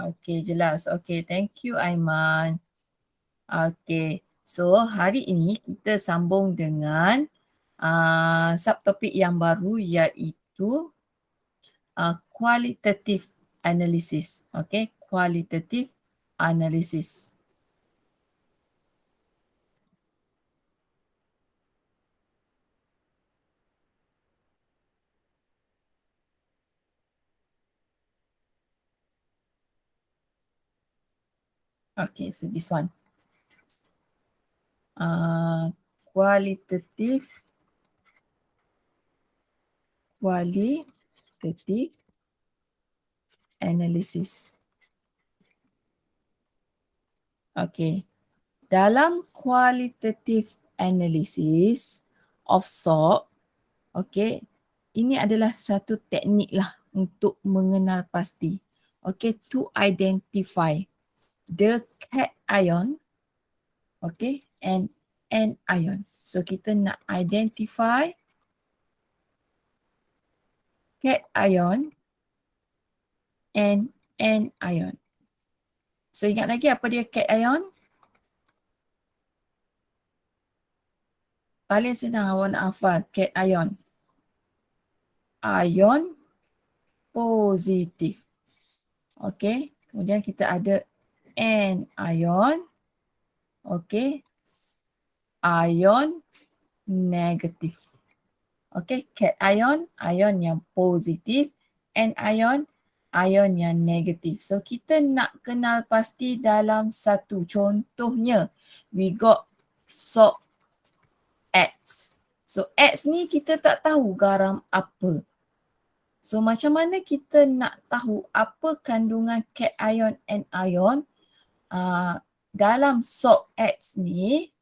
Okey, jelas. Okey, thank you Aiman. Okey, so hari ini kita sambung dengan subtopik yang baru iaitu qualitative analysis. Okey, qualitative analysis. Okay, so this one. Qualitative analysis. Okay. Dalam qualitative analysis of SWOT, okay, ini adalah satu teknik lah untuk mengenal pasti. Okay, to identify the cation, okay, and anion. So kita nak identify cation and anion. So ingat lagi apa dia cation? Paling senang awak nak hafal cation. Ion positif. Okay. Kemudian kita ada anion. Okay. Ion negatif. Okay. Cation, ion yang positif. Anion, ion yang negatif. So kita nak kenal pasti dalam satu. Contohnya, we got salt X. So X ni kita tak tahu garam apa. So macam mana kita nak tahu apa kandungan cation and ion dalam salt X ni?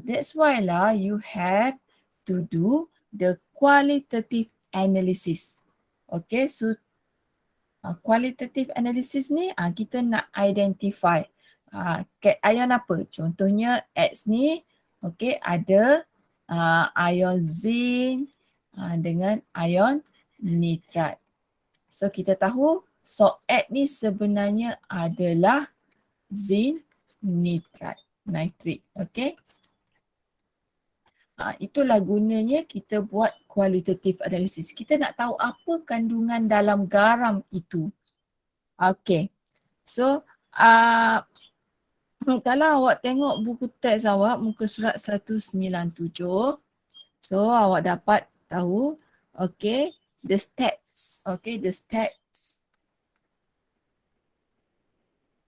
That's why lah you have to do the qualitative analysis. Okay, so qualitative analysis ni kita nak identify cation apa. Contohnya X ni, okay, ada ion zinc dengan ion nitrat. So kita tahu salt X ni sebenarnya adalah zinc nitrat, nitrit. Okay. Itulah gunanya kita buat qualitative analysis. Kita nak tahu apa kandungan dalam garam itu. Okay. So kalau awak tengok buku teks awak muka surat 197, so awak dapat tahu, okay, the steps, okay, the steps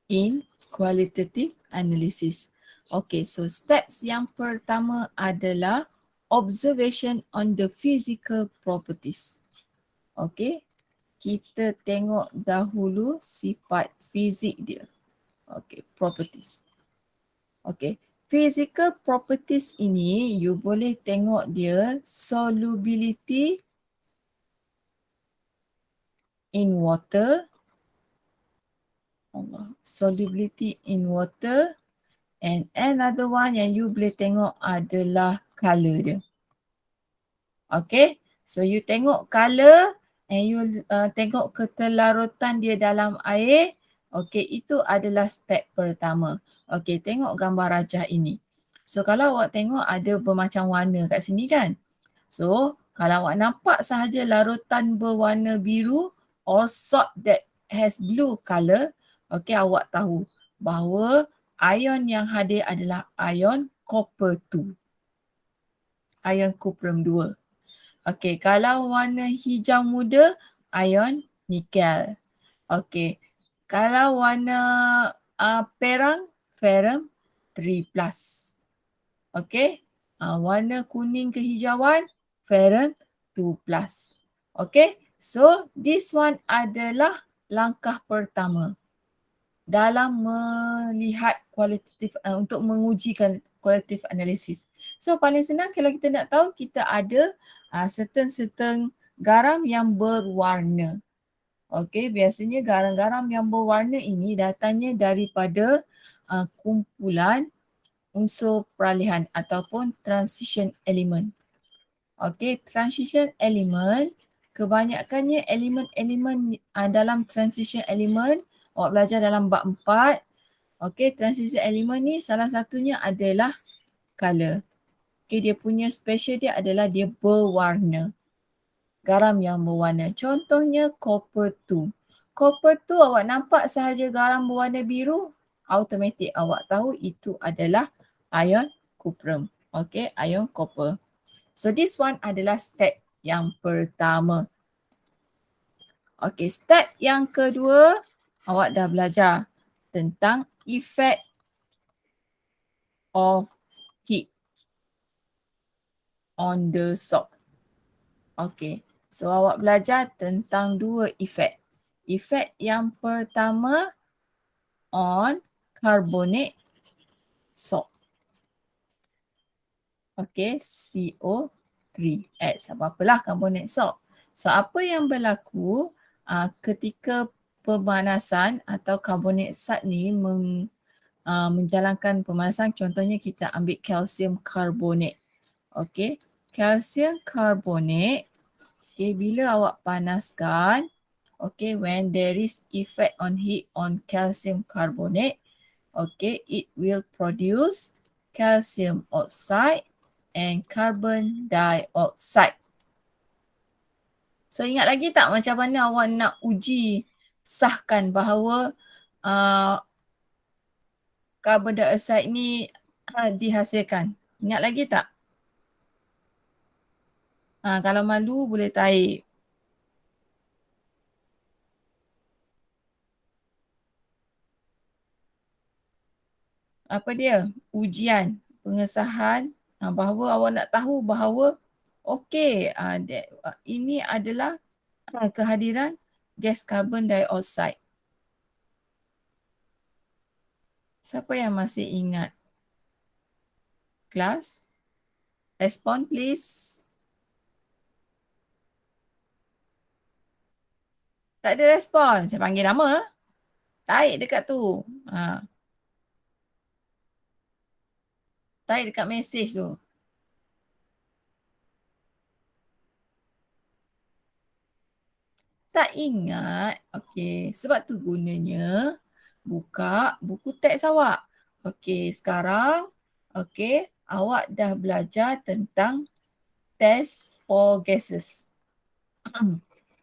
in qualitative analysis. Okay, so steps yang pertama adalah observation on the physical properties. Okay, kita tengok dahulu sifat fizik dia. Okay, properties. Okay, physical properties ini you boleh tengok dia solubility in water, solubility in water, and another one yang you boleh tengok adalah color dia. Okay, so you tengok color and you tengok ketelarutan dia dalam air. Okay, itu adalah step pertama. Okay, tengok gambar rajah ini. So kalau awak tengok ada bermacam warna kat sini kan. So kalau awak nampak sahaja larutan berwarna biru or salt that has blue color, okay, awak tahu bahawa ion yang hadir adalah ion copper 2. Ion cuprum 2. Okey, kalau warna hijau muda, ion nikel. Okey, kalau warna perang, ferrum 3+. Okey, warna kuning kehijauan, ferrum 2+. Okey, so this one adalah langkah pertama dalam melihat kualitatif untuk mengujikan qualitative analysis. So paling senang kalau kita nak tahu kita ada certain garam yang berwarna. Okey, biasanya garam-garam yang berwarna ini datangnya daripada kumpulan unsur peralihan ataupun transition element. Okey, transition element kebanyakannya elemen-elemen dalam transition element Awak belajar dalam bab 4. Okay, transisi elemen ni salah satunya adalah color. Okay, dia punya special dia adalah dia berwarna. Garam yang berwarna. Contohnya copper 2. Copper 2 awak nampak sahaja garam berwarna biru, automatik awak tahu itu adalah ion cuprum. Okay, ion copper. So this one adalah step yang pertama. Okay, step yang kedua, awak dah belajar tentang effect of heat on the salt. Okay, so awak belajar tentang dua efek. Efek yang pertama on carbonate salt. Okay, CO3 X. Apa-apalah carbonate salt. So apa yang berlaku ketika pemanasan atau carbonate salt ni menjalankan pemanasan, contohnya kita ambil kalsium karbonat. Okay, kalsium karbonat, okay, bila awak panaskan, okay, when there is effect on heat on calcium carbonate, okay, it will produce calcium oxide and carbon dioxide. So ingat lagi tak macam mana awak nak uji sahkan bahawa carbon dioxide ni dihasilkan? Ingat lagi tak? Kalau malu boleh taip. Apa dia? Ujian pengesahan bahawa awak nak tahu bahawa okey, ini adalah kehadiran gas carbon dioxide. Siapa yang masih ingat? Kelas? Respon please. Tak ada respon. Saya panggil nama. Taik dekat tu. Taik dekat mesej tu. Tak ingat? Okey, sebab tu gunanya buka buku teks awak. Okey, sekarang awak dah belajar tentang test for gases.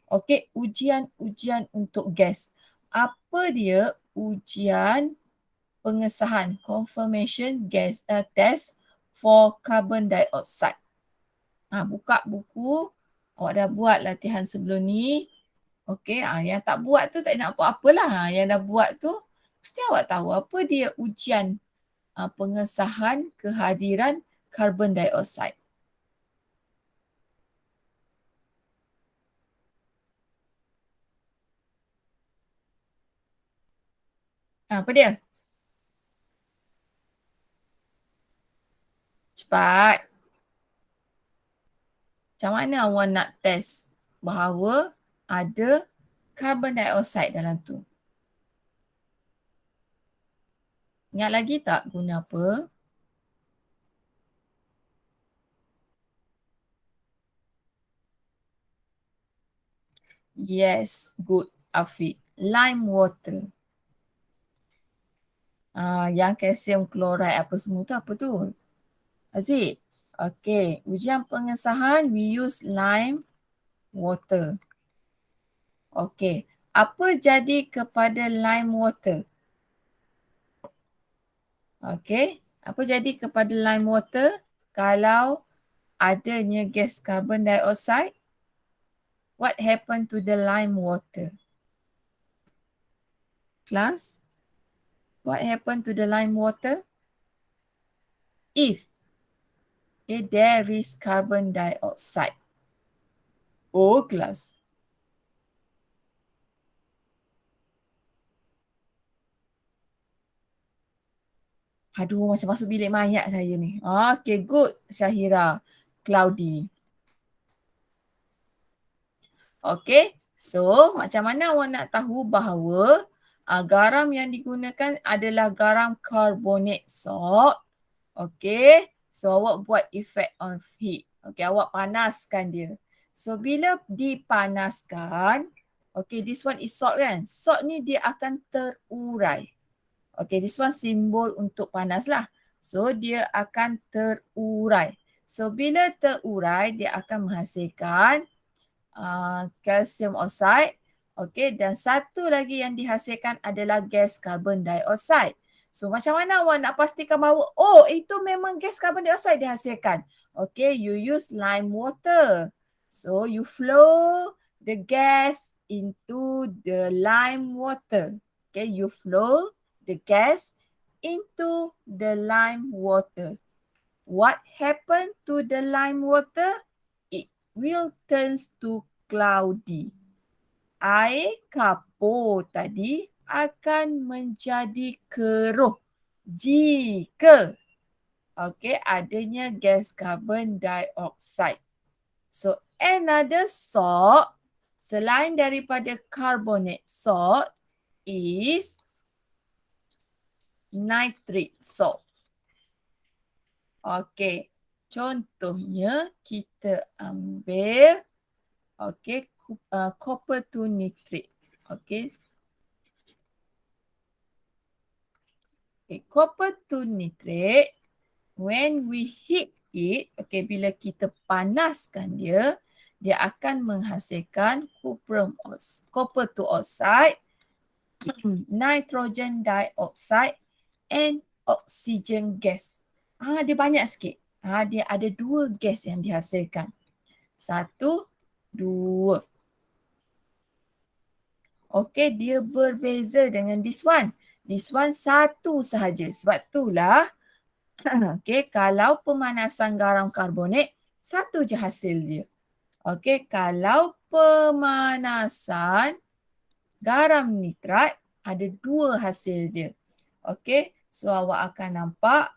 Okey, ujian untuk gas. Apa dia ujian pengesahan, confirmation gas test for carbon dioxide? Buka buku, awak dah buat latihan sebelum ni. Okey, yang tak buat tu tak nak apa-apalah. Yang dah buat tu, mesti awak tahu apa dia ujian pengesahan kehadiran carbon dioxide. Apa dia? Cepat. Macam mana awak nak test bahawa ada carbon dioxide dalam tu? Ingat lagi tak guna apa? Yes, good, Afiq. Lime water. Yang kalsium chloride apa semua tu apa tu? Aziz? Okay, ujian pengesahan we use lime water. Okay, apa jadi kepada lime water? Okay, apa jadi kepada lime water kalau adanya gas carbon dioxide? What happened to the lime water? Class? What happened to the lime water? If there is carbon dioxide. Oh, class. Aduh, macam masuk bilik mayat saya ni. Okay, good, Syahira. Cloudy. Okay, so macam mana awak nak tahu bahawa garam yang digunakan adalah garam carbonate salt. Okay, so awak buat effect on heat. Okay, awak panaskan dia. So bila dipanaskan, Okay, this one is salt kan. Salt ni dia akan terurai. Okay, this one simbol untuk panas lah. So, dia akan terurai. So, bila terurai, dia akan menghasilkan calcium oxide. Okay, dan satu lagi yang dihasilkan adalah gas carbon dioxide. So, macam mana awak nak pastikan bahawa, oh, itu memang gas carbon dioxide dihasilkan. Okay, you use lime water. So, you flow the gas into the lime water. Okay, you flow the gas into the lime water. What happened to the lime water? It will turns to cloudy. Air kapur tadi akan menjadi keruh jika adanya gas carbon dioxide. So another salt selain daripada carbonate salt is nitrate salt. Okay, contohnya kita ambil copper to nitrate. Okay, copper to nitrate, when we heat it, bila kita panaskan dia, dia akan menghasilkan copper to oxide, nitrogen dioxide and oxygen gas. Dia banyak sikit. Dia ada 2 gas yang dihasilkan. 1, 2. Okay, dia berbeza dengan this one. This one 1 sahaja. Sebab itulah, kalau pemanasan garam karbonat, 1 je hasil dia. Okay, kalau pemanasan garam nitrat, ada 2 hasil dia. Okay, so awak akan nampak,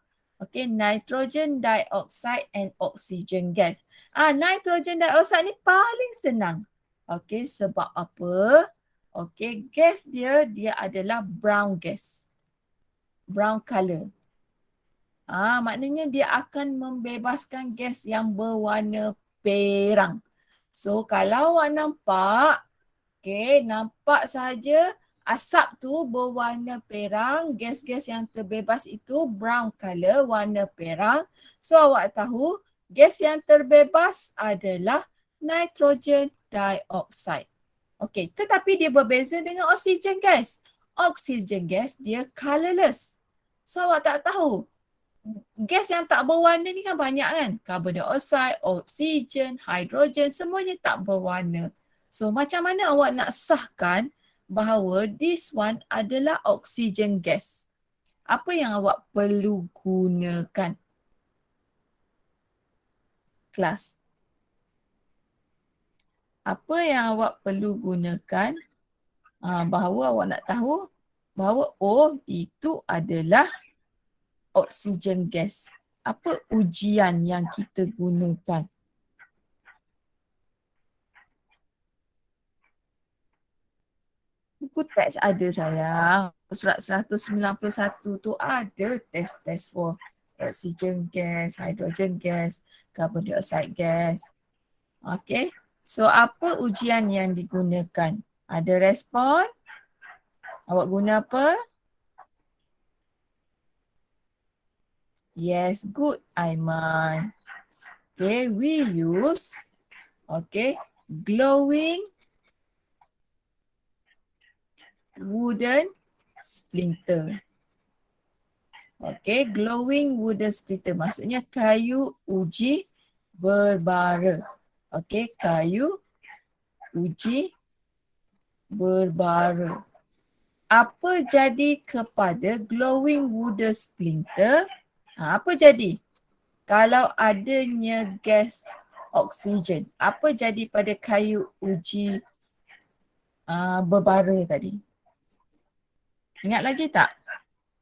nitrogen dioxide and oxygen gas. Nitrogen dioxide ni paling senang. Okay, sebab apa? Okay, gas dia adalah brown gas. Brown color. Maknanya dia akan membebaskan gas yang berwarna perang. So, kalau awak nampak, nampak saja asap tu berwarna perang, gas-gas yang terbebas itu brown color, warna perang. So, awak tahu gas yang terbebas adalah nitrogen dioxide. Okay, tetapi dia berbeza dengan oxygen gas. Oxygen gas dia colorless. So, awak tak tahu. Gas yang tak berwarna ni kan banyak kan? Carbon dioxide, oksigen, hidrogen, semuanya tak berwarna. So macam mana awak nak sahkan bahawa this one adalah oksigen gas? Apa yang awak perlu gunakan? Kelas. Apa yang awak perlu gunakan bahawa awak nak tahu bahawa itu adalah oksigen gas. Apa ujian yang kita gunakan? Buku teks ada sayang. Surat 191 tu ada test-test for oksigen gas, hidrogen gas, carbon dioxide gas. Okay. So apa ujian yang digunakan? Ada respon? Awak guna apa? Yes, good Aiman. Okay, we use glowing wooden splinter. Okay, glowing wooden splinter maksudnya kayu uji berbara. Okay, kayu uji berbara. Apa jadi kepada glowing wooden splinter? Apa jadi? Kalau adanya gas oksigen, apa jadi pada kayu uji berbara tadi? Ingat lagi tak?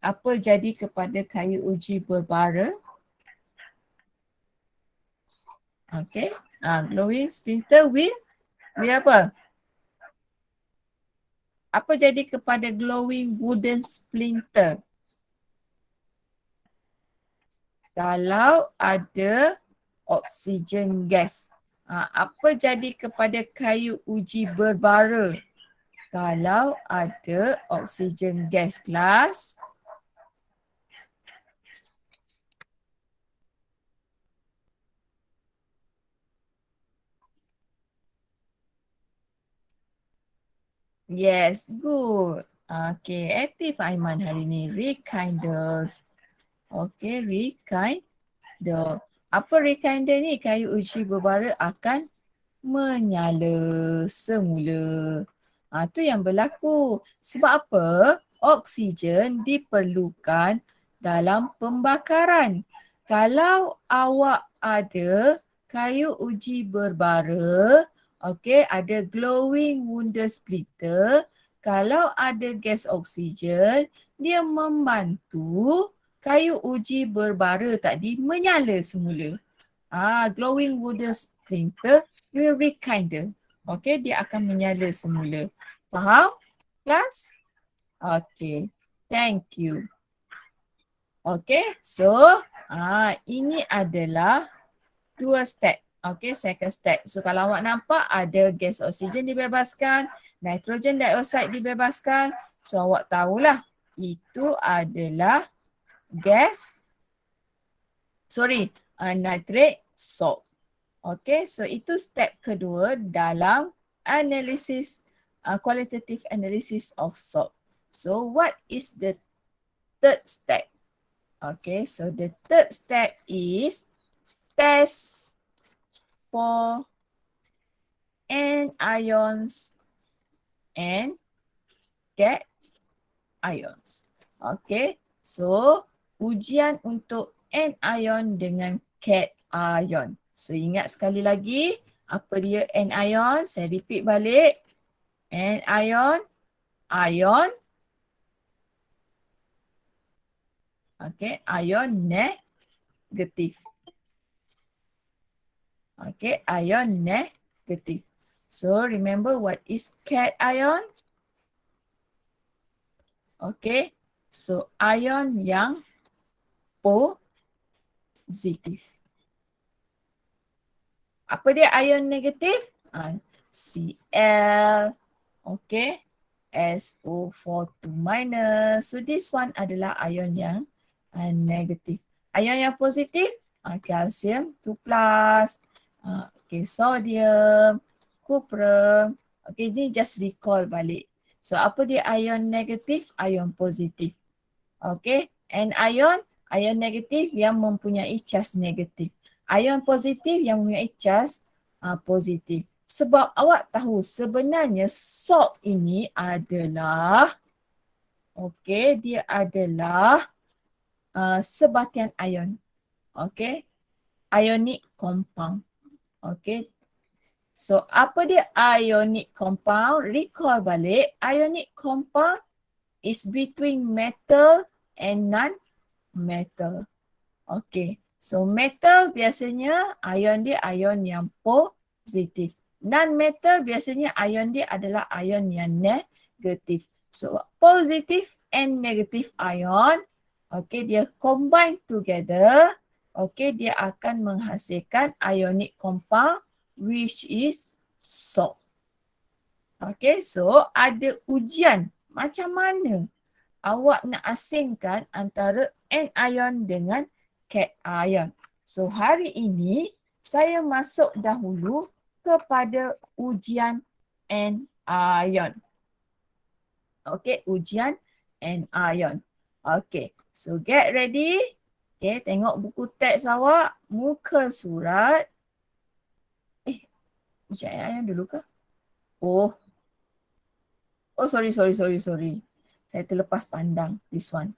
Apa jadi kepada kayu uji berbara? Okay. Glowing splinter with apa? Apa jadi kepada glowing wooden splinter? Kalau ada oksigen gas. Apa jadi kepada kayu uji berbara? Kalau ada oksigen gas kelas, yes, good. Okay, aktif Aiman hari ni. Rekindles. Okay, rekindle. Apa rekindle ni? Kayu uji berbara akan menyala semula. Tu yang berlaku. Sebab apa? Oksigen diperlukan dalam pembakaran. Kalau awak ada kayu uji berbara, okey, ada glowing wonder splitter, kalau ada gas oksigen, dia membantu kayu uji berbara tadi menyala semula. Glowing wonder splitter will rekindle. Okay, dia akan menyala semula. Faham, class? Okay, thank you. Okay, so ini adalah dua step. Okay, second step. So kalau awak nampak ada gas oksigen dibebaskan, nitrogen dioxide dibebaskan, so awak tahulah itu adalah gas, nitrate salt. Okay, so itu step kedua dalam analysis, qualitative analysis of salt. So what is the third step? Okay, so the third step is test for anions and cations. Okay, so ujian untuk anion dengan cation. So ingat sekali lagi, apa dia anion? Saya repeat balik. Anion, ion. Okay, ion negatif. Okay, ion negatif. So remember what is cation? Okay, so ion yang positif. Apa dia ion negatif? Cl, okay, SO42 minus. So this one adalah ion yang negatif. Ion yang positif, calcium 2 plus, okay, sodium, cuprum. Okay, ni just recall balik. So apa dia ion negatif? Ion positif. Okay, and ion negatif yang mempunyai charge negatif. Ion positif yang mempunyai charge positif. Sebab awak tahu sebenarnya salt ini adalah, okay, dia adalah sebatian ion. Okay, ionic compound. Okay, so apa dia ionic compound? Recall balik, ionic compound is between metal and non-metal. Okay, so metal biasanya ion dia ion yang positif. Non-metal biasanya ion dia adalah ion yang negatif. So positive and negative ion, okay, dia combine together, okay, dia akan menghasilkan ionic compound which is salt. Okay, so ada ujian macam mana awak nak asingkan antara anion dengan cation. So hari ini saya masuk dahulu kepada ujian anion. Okay, ujian anion. Okay, so get ready. Okay, tengok buku teks awak, muka surat. Ujian anion dulu ke? Oh, sorry. Saya terlepas pandang this one.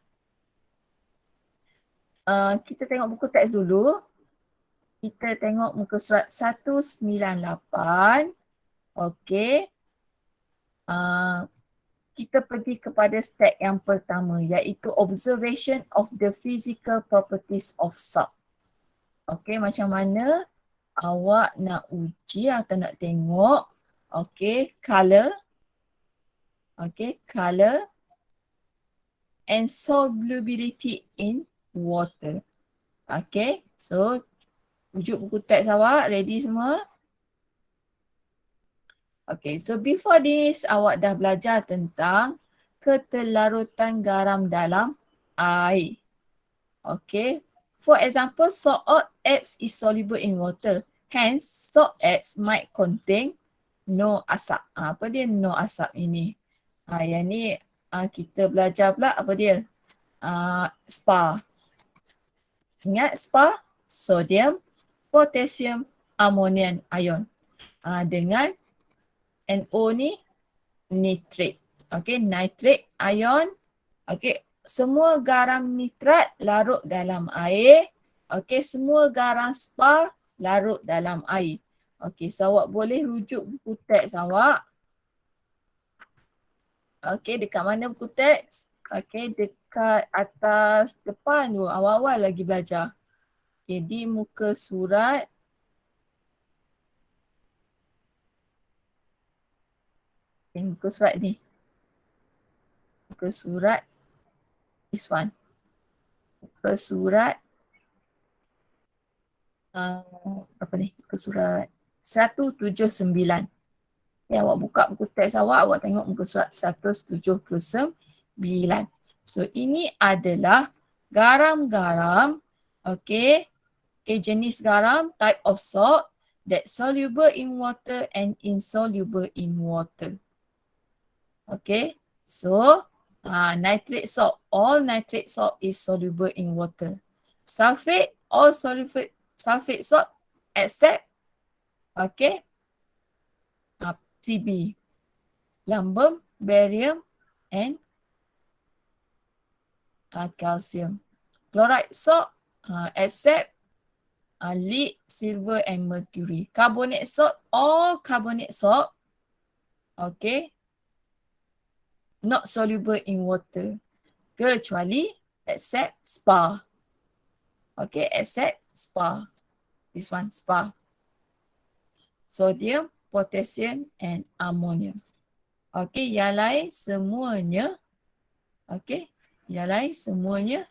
Kita tengok buku teks dulu. Kita tengok muka surat 198. Okey. Kita pergi kepada step yang pertama iaitu observation of the physical properties of salt. Okey, macam mana awak nak uji atau nak tengok, okey, color. Okey, color and solubility in water. Okay, so rujuk buku teks awak, ready semua? Okay, so before this awak dah belajar tentang keterlarutan garam dalam air. Okay, for example, salt X is soluble in water. Hence, salt X might contain no asap. Apa dia no asap ini? Yang ni kita belajar pula apa dia? SPA. Ingat SPA? Sodium, potassium, ammonium ion. Dengan NO ni nitrate. Okay, nitrate ion. Okay, semua garam nitrat larut dalam air. Okay, semua garam SPA larut dalam air. Okay, so awak boleh rujuk buku teks awak. Okay, dekat mana buku teks? Okay, dekat atas depan tu. Awal-awal lagi belajar. Okay, di muka surat. Okay, muka surat ni. Muka surat. This one. Muka surat. Apa ni? Muka surat 179. Ya, awak buka buku teks awak tengok muka surat 179. So, ini adalah garam-garam, okay, jenis garam, type of salt that soluble in water and insoluble in water. Okay, so nitrate salt, all nitrate salt is soluble in water. Sulfate, all sulfate salt except, okay, Tb, lambum, barium, and calcium. Chloride salt except lead, silver, and mercury. Carbonate salt, all carbonate salt, okay, not soluble in water, kecuali except SPA. Okay, except SPA. This one, SPA. Sodium, potassium, and ammonium. Okay, yang lain semuanya, okay, yang lain semuanya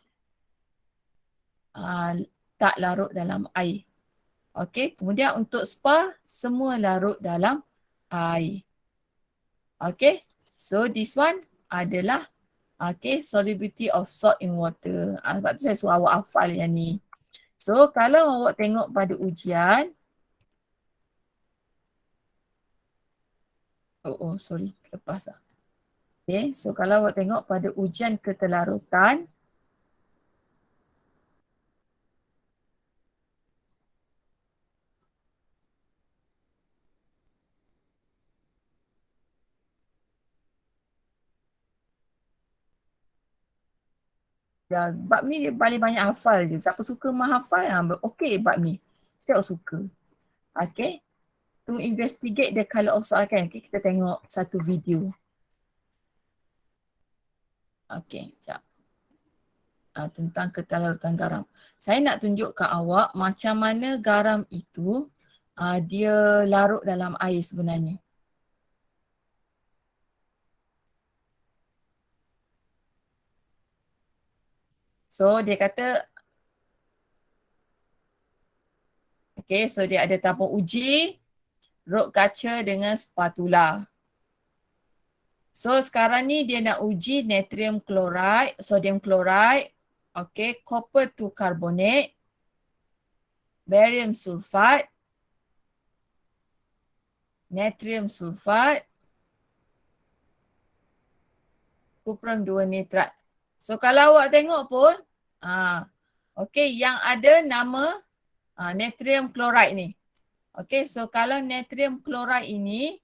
tak larut dalam air. Okay, kemudian untuk SPA, semua larut dalam air. Okay, so this one adalah okay, solubility of salt in water. Sebab tu saya suruh awak hafal yang ni. So, kalau awak tengok pada ujian, sorry, lepas lah. Okay, so kalau awak tengok pada ujian keterlarutan, ya, bab ni dia paling banyak hafal je. Siapa suka menghafal, okey bab ni. Setiap suka. Okay. To investigate the colour of salt kan. Okay, kita tengok satu video. Okay, sekejap. Tentang keterlarutan garam. Saya nak tunjuk ke awak macam mana garam itu dia larut dalam air sebenarnya. So dia kata, okay, so dia ada tabung uji, rod kaca dengan spatula. So sekarang ni dia nak uji natrium chloride, sodium chloride, okay, copper to carbonate, barium sulfate, natrium sulfate, cuprum 2 nitrat. So kalau awak tengok pun, okay, yang ada nama natrium chloride ni. Okay, so kalau natrium chloride ini,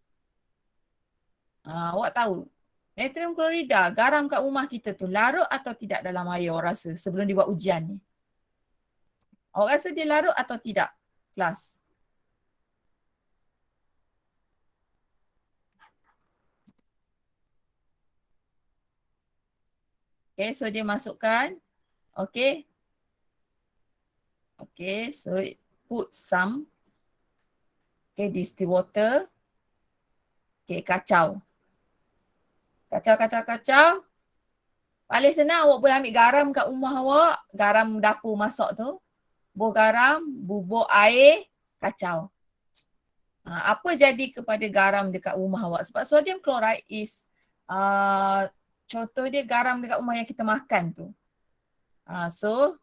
awak tahu, natrium klorida, garam kat rumah kita tu larut atau tidak dalam air awak rasa sebelum dibuat ujian ni? Awak rasa dia larut atau tidak? Kelas. Okay, so dia masukkan. Okay. Okay, so put some. Okay, distilled water. Okay, kacau. Kacau. Paling senang awak boleh ambil garam kat rumah awak. Garam dapur masak tu. Bubur garam, bubur air, kacau. Apa jadi kepada garam dekat rumah awak? Sebab sodium chloride is contoh dia garam dekat rumah yang kita makan tu. So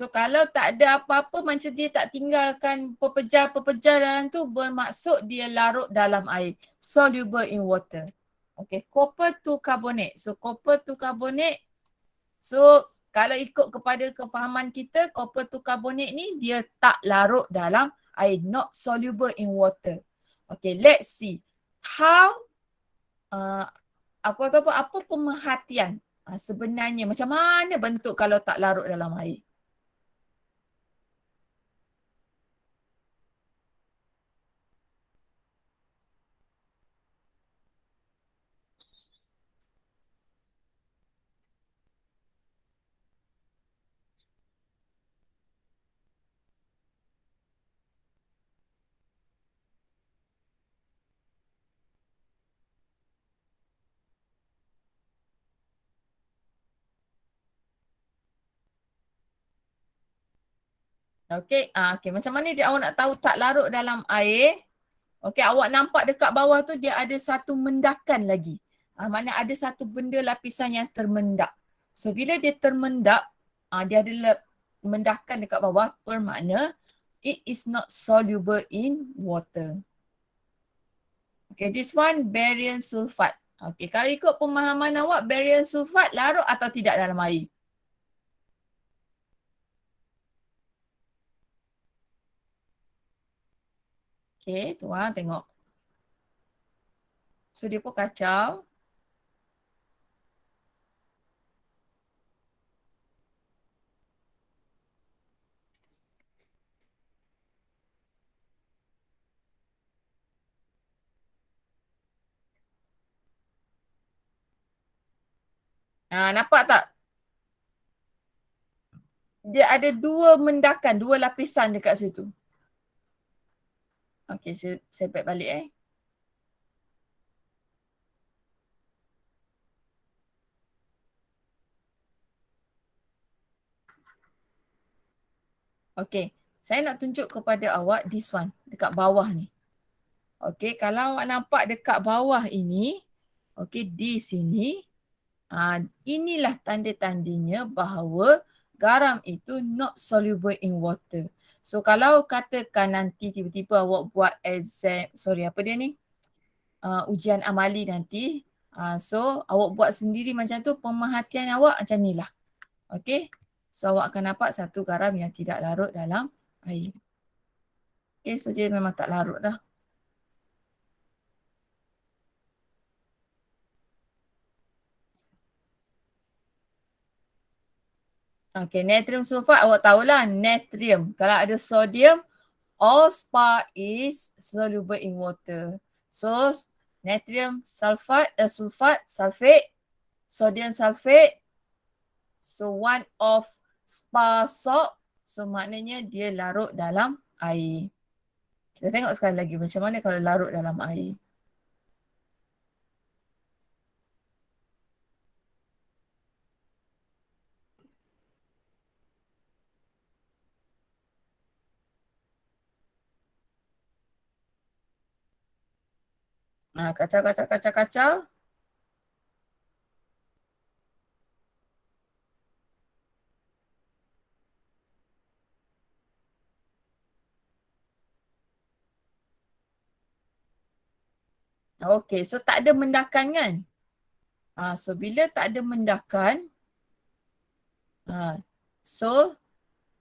kalau tak ada apa-apa macam dia tak tinggalkan pepejar-pepejar dalam tu, bermaksud dia larut dalam air. Soluble in water. Okay, copper to carbonate. So copper to carbonate. So kalau ikut kepada kefahaman kita, copper to carbonate ni dia tak larut dalam air. Not soluble in water. Okay, let's see. How, apa pemerhatian sebenarnya, macam mana bentuk kalau tak larut dalam air? Okay, okay. Macam mana dia awak nak tahu tak larut dalam air? Okay, awak nampak dekat bawah tu dia ada satu mendakan lagi. Mana ada satu benda lapisan yang termendak. So, bila dia termendak, dia ada mendakan dekat bawah, bermakna it is not soluble in water. Okay, this one barium sulfat. Okay, kalau ikut pemahaman awak, barium sulfat larut atau tidak dalam air? Okay, tuan tengok. So, dia pun kacau. Nampak tak? Dia ada dua mendakan, dua lapisan dekat situ. Okay, saya back balik Okay, saya nak tunjuk kepada awak this one, dekat bawah ni. Okay, kalau awak nampak dekat bawah ini, okay, di sini, inilah tanda-tandanya bahawa garam itu not soluble in water. So, kalau katakan nanti tiba-tiba awak buat exam, apa dia ni? Ujian amali nanti. So, awak buat sendiri macam tu, pemerhatian awak macam ni lah. Okay, so awak akan nampak satu garam yang tidak larut dalam air. Okay, so dia memang tak larut dah. Okay, natrium sulfat awak tahulah, natrium. Kalau ada sodium, all spar is soluble in water. So, natrium sulfat, sulfate, sodium sulfate. So, one of spar salt. So, maknanya dia larut dalam air. Kita tengok sekali lagi macam mana kalau larut dalam air. Kacau, kacau, kacau, kacau. Okay, so tak ada mendakan kan? So bila tak ada mendakan, so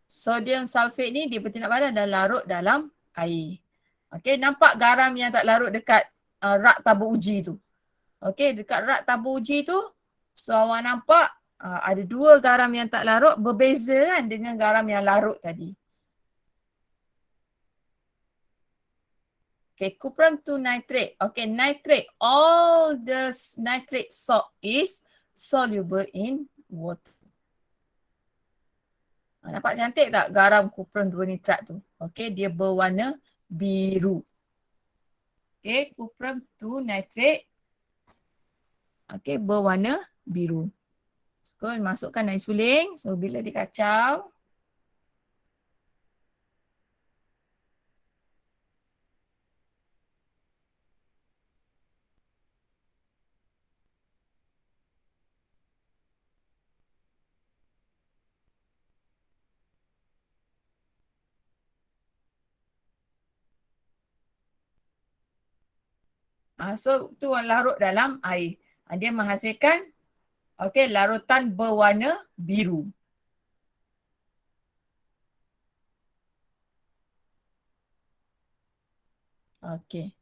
sodium sulfate ni dia bertindak badan dan larut dalam air. Okay, nampak garam yang tak larut dekat rak tabur uji tu. Okay, dekat rak tabur uji tu, so awak nampak ada dua garam yang tak larut, berbeza kan dengan garam yang larut tadi. Okay, cuprum 2 nitrate. Okay, nitrate. All the nitrate salt is soluble in water. Nampak cantik tak garam cuprum 2 nitrat tu? Okay, dia berwarna biru. Okay, cuprum 2 nitrate. Okay, berwarna biru. So, masukkan air suling. So, bila dikacau, So tu larut dalam air. Dia menghasilkan larutan berwarna biru. Okey.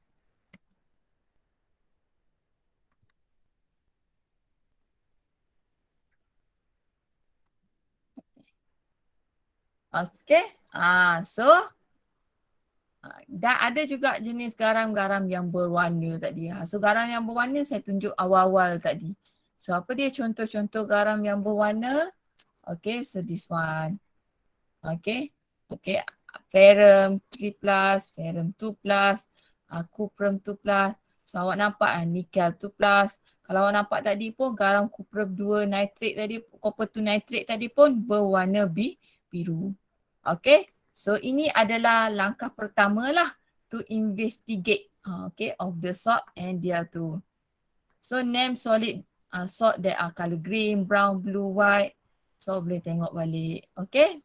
Okey. So dan ada juga jenis garam-garam yang berwarna tadi. So garam yang berwarna saya tunjuk awal-awal tadi. So apa dia contoh-contoh garam yang berwarna? Okay, so this one. Okay. Okay. Ferrum 3+, ferrum 2+, cuprum 2+. So awak nampak nikel 2+. Kalau awak nampak tadi pun garam cuprum 2 nitrate tadi, copper 2 nitrate tadi pun berwarna biru. Okay. So ini adalah langkah pertama lah to investigate of the salt and dia tu. So name solid salt that are color green, brown, blue, white. So boleh tengok balik. Okay.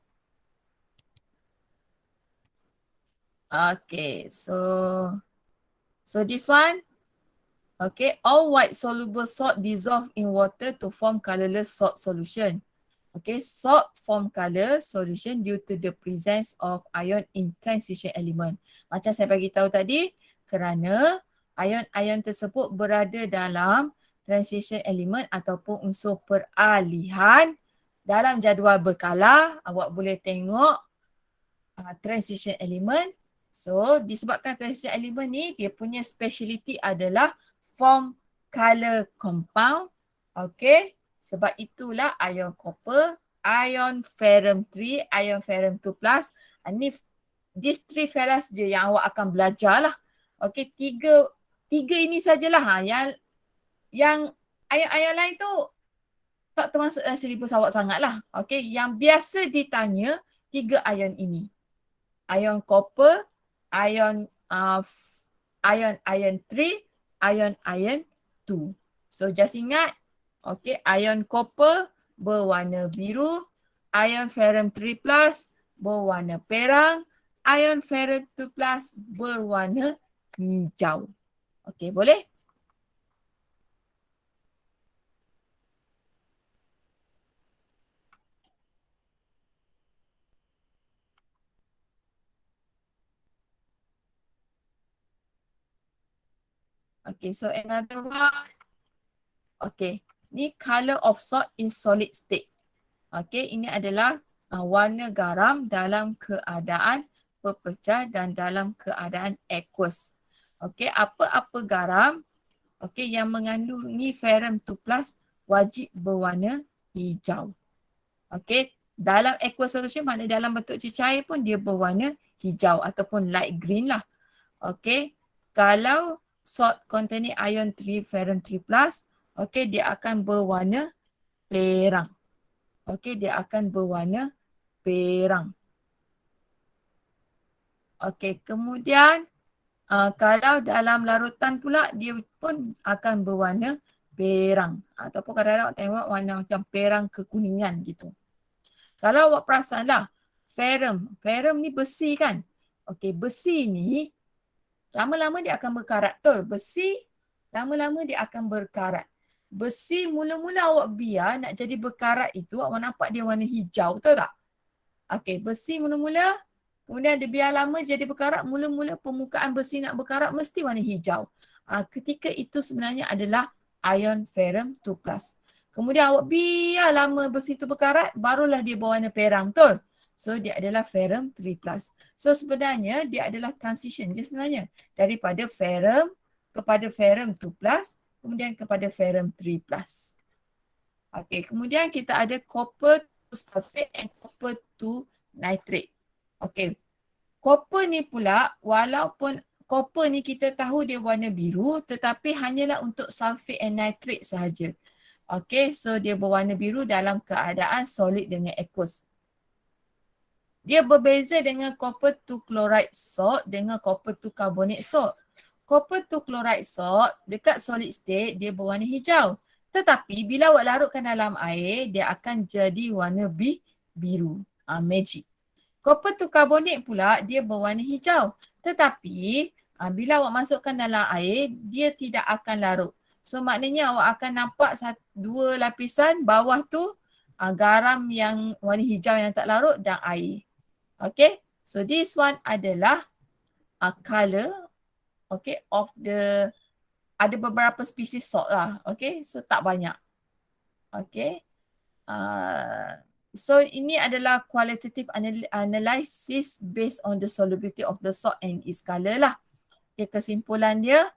Okay. So this one. Okay. All white soluble salt dissolve in water to form colorless salt solution. Okay, salt form color solution due to the presence of ion in transition element. Macam saya bagi tahu tadi, kerana ion-ion tersebut berada dalam transition element ataupun unsur peralihan dalam jadual berkala, awak boleh tengok transition element. So, disebabkan transition element ni, dia punya speciality adalah form color compound. Okay. Sebab itulah ion copper, ion ferrum 3, ion ferrum 2+. Ini these three fellas je yang awak akan belajar lah. Okay, tiga ini sajalah yang ion-ion lain tu tak termasuk dalam silibus awak sangat lah. Okay, yang biasa ditanya tiga ion ini. Ion copper, ion 3, ion 2. So just ingat, okay, ion copper berwarna biru, ion ferrum 3+ berwarna perang, ion ferrum 2+ berwarna hijau. Okay, boleh? Okay, so another one. Okay, ni color of salt in solid state. Okay, ini adalah warna garam dalam keadaan berpecah dan dalam keadaan aqueous. Okay, apa-apa garam yang mengandungi ferrum 2+ wajib berwarna hijau. Okay, dalam aqueous solution maknanya dalam bentuk cecair pun dia berwarna hijau ataupun light green lah. Okay, kalau salt containing ion 3 ferrum 3+, dia akan berwarna perang. Dia akan berwarna perang. Kemudian kalau dalam larutan pula dia pun akan berwarna perang. Ataupun kadang-kadang tengok warna macam perang kekuningan gitu. Kalau awak perasan lah, ferrum ni besi kan? Besi ni lama-lama dia akan berkarat. Betul, besi lama-lama dia akan berkarat. Besi mula-mula awak biar nak jadi berkarat itu, awak nampak dia warna hijau, betul tak? Besi mula-mula, kemudian dia biar lama jadi berkarat, mula-mula permukaan besi nak berkarat mesti warna hijau. Ketika itu sebenarnya adalah ion ferrum 2+. Kemudian awak biar lama besi itu berkarat, barulah dia berwarna perang, betul? So dia adalah ferrum 3+. So sebenarnya dia adalah transition je sebenarnya. Daripada ferrum kepada ferrum 2+, kemudian kepada ferrum 3+. Kemudian kita ada copper to sulfate and copper to nitrate. Copper ni pula, walaupun copper ni kita tahu dia warna biru, tetapi hanyalah untuk sulfate and nitrate sahaja. So dia berwarna biru dalam keadaan solid dengan aqueous. Dia berbeza dengan copper 2 chloride salt dengan copper 2 carbonate salt. Copper 2 chloride salt dekat solid state dia berwarna hijau. Tetapi bila awak larutkan dalam air, dia akan jadi warna biru. Magic. Copper 2 carbonate pula dia berwarna hijau. Tetapi Bila awak masukkan dalam air, dia tidak akan larut. So maknanya awak akan nampak dua lapisan, bawah tu garam yang warna hijau yang tak larut dan air. Okay, so this one adalah color, okay, of the, ada beberapa spesies salt lah, okay, so tak banyak. Okay, so ini adalah qualitative analysis based on the solubility of the salt and its color lah. Okay, kesimpulan dia,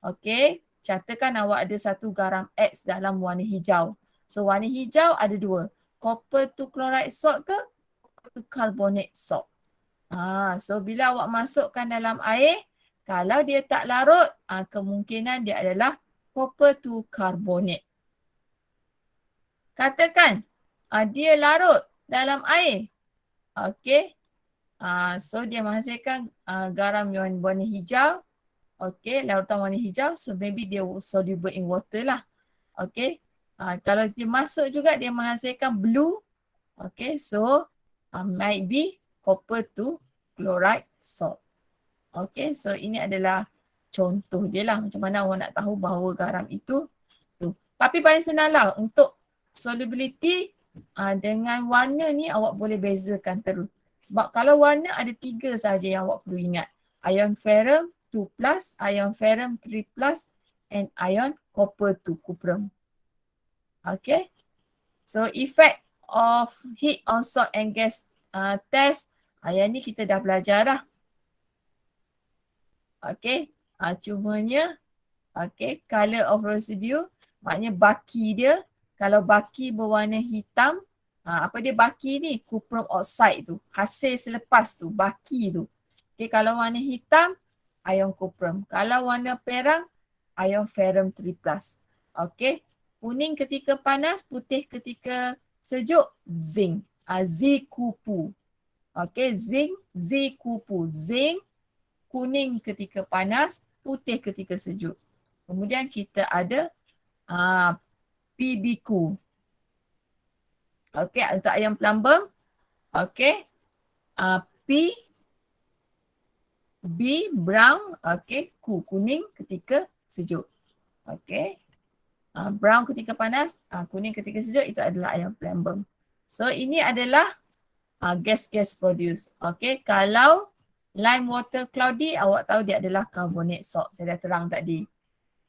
okay, catatkan awak ada satu garam X dalam warna hijau. So warna hijau ada dua, copper to chloride salt ke copper to carbonate salt. So bila awak masukkan dalam air, kalau dia tak larut, kemungkinan dia adalah copper to carbonate. Katakan dia larut dalam air. Okay. So dia menghasilkan garam yang warna hijau. Okay, larutan warna hijau. So maybe dia soluble in water lah. Okay. Kalau dia masuk juga, dia menghasilkan blue. Okay, so might be copper to chloride salt. Okay, so ini adalah contoh dia lah. Macam mana awak nak tahu bahawa garam itu tu. Tapi paling senang lah untuk solubility dengan warna ni awak boleh bezakan terus. Sebab kalau warna ada 3 sahaja yang awak perlu ingat. Ion ferrum 2+, ion ferrum 3+, and ion copper 2 cuprum. Okay. So effect of heat on salt and gas test, yang ni kita dah belajar dah. Okay. Cumanya, okay, color of residue, maknanya baki dia. Kalau baki berwarna hitam, apa dia baki ni? Cuprum oxide tu. Hasil selepas tu, baki tu. Okay, kalau warna hitam, ion cuprum. Kalau warna perang, ion ferrum 3+. Okay. Kuning ketika panas, putih ketika sejuk, zinc. Z-kupu. Okay, zinc, Z-kupu. Zinc, kuning ketika panas, putih ketika sejuk. Kemudian kita ada PBQ. Okay, untuk ion plumbum. Okay. P, B, brown. Okay, Q, kuning ketika sejuk. Okay. Brown ketika panas, kuning ketika sejuk, itu adalah ion plumbum. So ini adalah gas-gas produce. Okay, kalau lime water cloudy, awak tahu dia adalah carbonate salt. Saya dah terang tadi.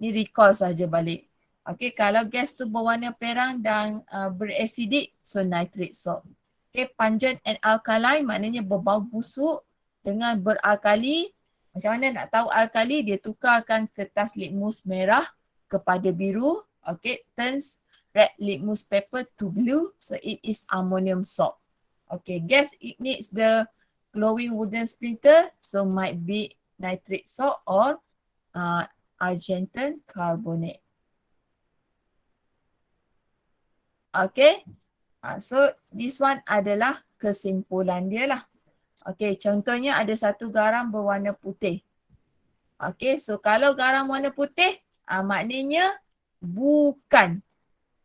Ni recall saja balik. Okay, kalau gas tu berwarna perang dan beracidic, so nitrate salt. Okay, pungent and alkaline maknanya berbau busuk dengan beralkali. Macam mana nak tahu alkali? Dia tukarkan kertas litmus merah kepada biru. Okay, turns red litmus paper to blue. So it is ammonium salt. Okay, gas ignites the glowing wooden splinter. So might be nitrate salt or argentine carbonate. Okay, so this one adalah kesimpulan dia lah. Okay, contohnya ada satu garam berwarna putih. Okay, so kalau garam warna putih, maknanya bukan.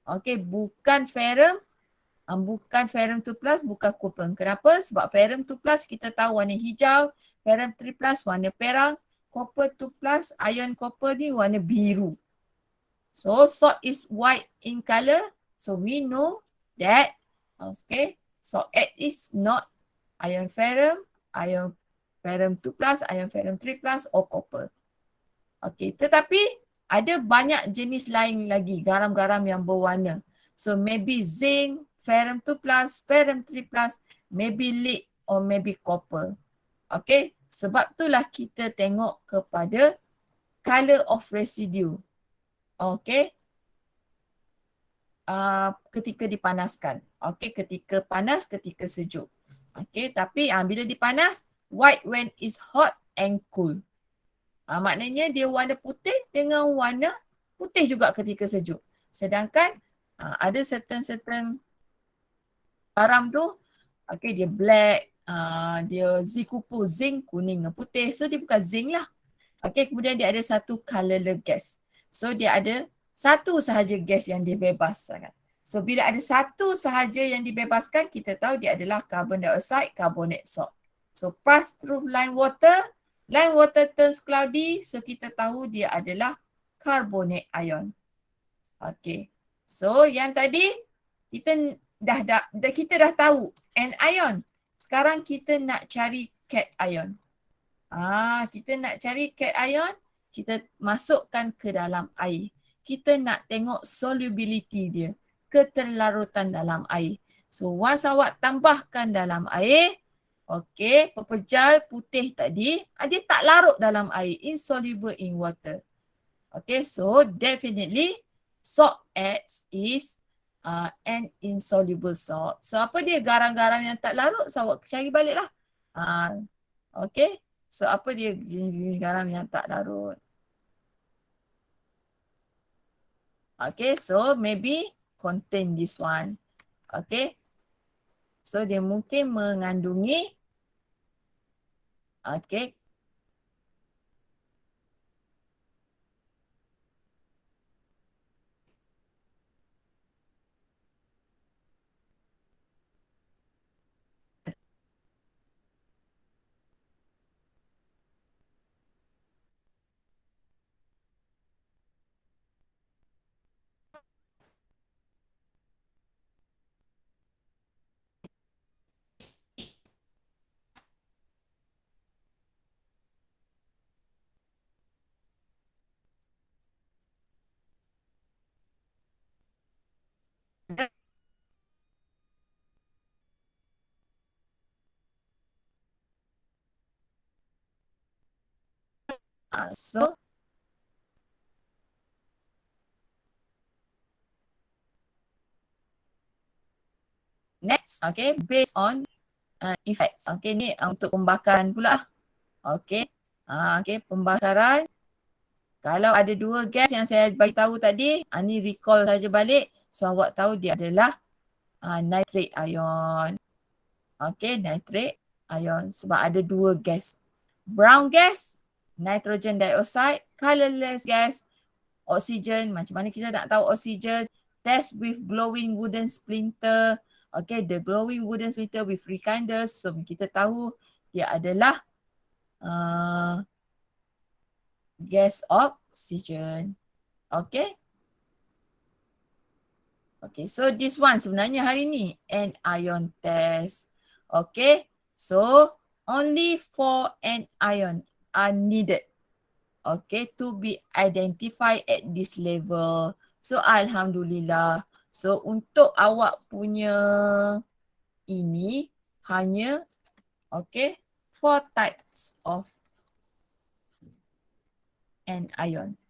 Okay, bukan ferrum. Bukan ferrum 2+, bukan cuprum. Kenapa? Sebab ferrum 2+ kita tahu warna hijau, ferrum 3+ warna perang, copper 2+, ion copper ni warna biru. So salt is white in color. So we know that, okay, salt X is not ion ferrum 2+, ion ferrum 3+ or copper. Okay, tetapi ada banyak jenis lain lagi garam-garam yang berwarna. So maybe zinc, ferrum 2+, ferrum 3+, maybe lead or maybe copper. Okay, sebab itulah kita tengok kepada color of residue. Okay, ketika dipanaskan. Okay, ketika panas, ketika sejuk. Okay, tapi bila dipanas, white when is hot and cool. Maknanya dia warna putih dengan warna putih juga ketika sejuk. Sedangkan ada certain garam tu, okay, dia black, dia Z-kupu, zinc, kuning dan putih. So dia bukan zinc lah. Okay, kemudian dia ada satu colorless gas. So dia ada satu sahaja gas yang dibebaskan. So bila ada satu sahaja yang dibebaskan, kita tahu dia adalah carbon dioxide, carbonate salt. So pass through lime water, Land water turns cloudy, so kita tahu dia adalah carbonate ion. Okay. So yang tadi kita kita dah tahu anion. Sekarang kita nak cari cation. Kita nak cari cation, kita masukkan ke dalam air. Kita nak tengok solubility dia, keterlarutan dalam air. So once awak tambahkan dalam air, okay, pepejal putih tadi, dia tak larut dalam air, insoluble in water. Okay, so definitely salt X is an insoluble salt. So apa dia garam-garam yang tak larut? So awak cari balik lah. Okay, so apa dia jenis garam yang tak larut? Okay, so maybe contain this one. Okay, so dia mungkin mengandungi okay, so next, okay, based on effects. Okay, ni untuk pembakaran pula. Okay, okay, pembakaran. Kalau ada dua gas yang saya bagi tahu tadi, ni recall saja balik. So awak tahu dia adalah nitrate ion. Okay, nitrate ion sebab ada dua gas. Brown gas, nitrogen dioxide, colorless gas, oxygen. Macam mana kita nak tahu oxygen? Test with glowing wooden splinter. Okay, the glowing wooden splinter with rekinders. So kita tahu dia adalah gas oxygen. Okay. Okay, so this one sebenarnya hari ni anion test. Okay, so only 4 anion are needed. Okay, to be identified at this level. So alhamdulillah. So untuk awak punya ini hanya okay 4 types of anion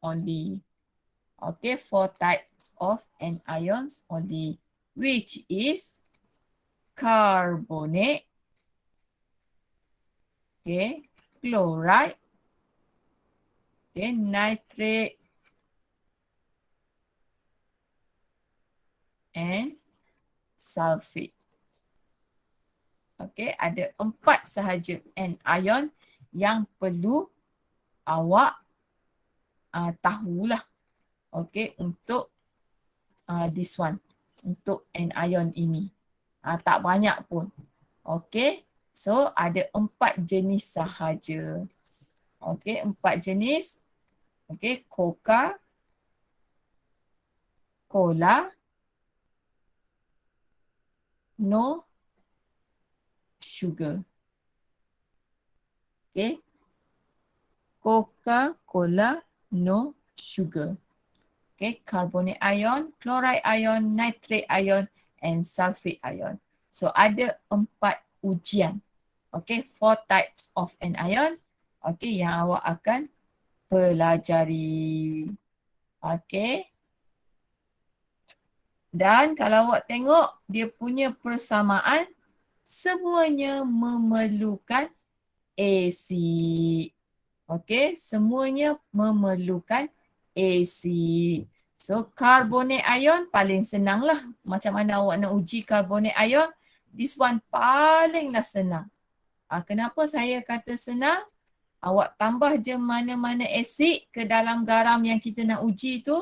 only. Okay, 4 types of anions only, which is carbonate, okay, chloride, okay, nitrate, and sulfate. Okay, ada 4 sahaja anion yang perlu awak tahulah. Okay, untuk this one, untuk anion ini. Tak banyak pun. Okay, so ada 4 jenis sahaja. Okay, 4 jenis. Okay, Coca, Cola, no sugar. Okay, Coca-Cola, no sugar. Okay, carbonate ion, chloride ion, nitrate ion, and sulfate ion. So ada 4 ujian. Okay, 4 types of anion. Okay, yang awak akan pelajari. Okay. Dan kalau awak tengok dia punya persamaan, semuanya memerlukan asid. Okay, semuanya memerlukan acid. So carbonate ion paling senang lah. Macam mana awak nak uji carbonate ion? This one palinglah senang. Kenapa saya kata senang? Awak tambah je mana-mana asid ke dalam garam yang kita nak uji tu.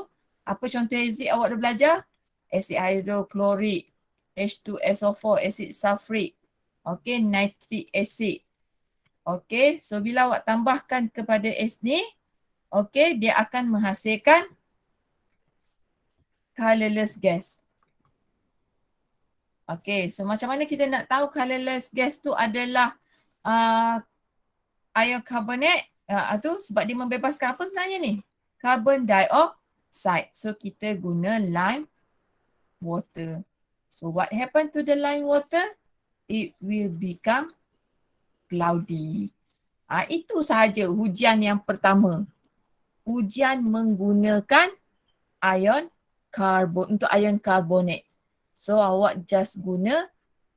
Apa contoh asid awak dah belajar? Asid hidroklorik, H2SO4, asid sulfurik, okay, nitric acid. Okay, so bila awak tambahkan kepada S ni, okay, dia akan menghasilkan colourless gas. Okay, so macam mana kita nak tahu colourless gas tu adalah ion carbonate? Tu sebab dia membebaskan apa sebenarnya ni? Carbon dioxide. So kita guna lime water. So what happen to the lime water? It will become cloudy. Itu sahaja ujian yang pertama. Ujian menggunakan ion karbon untuk ion carbonate. So awak just guna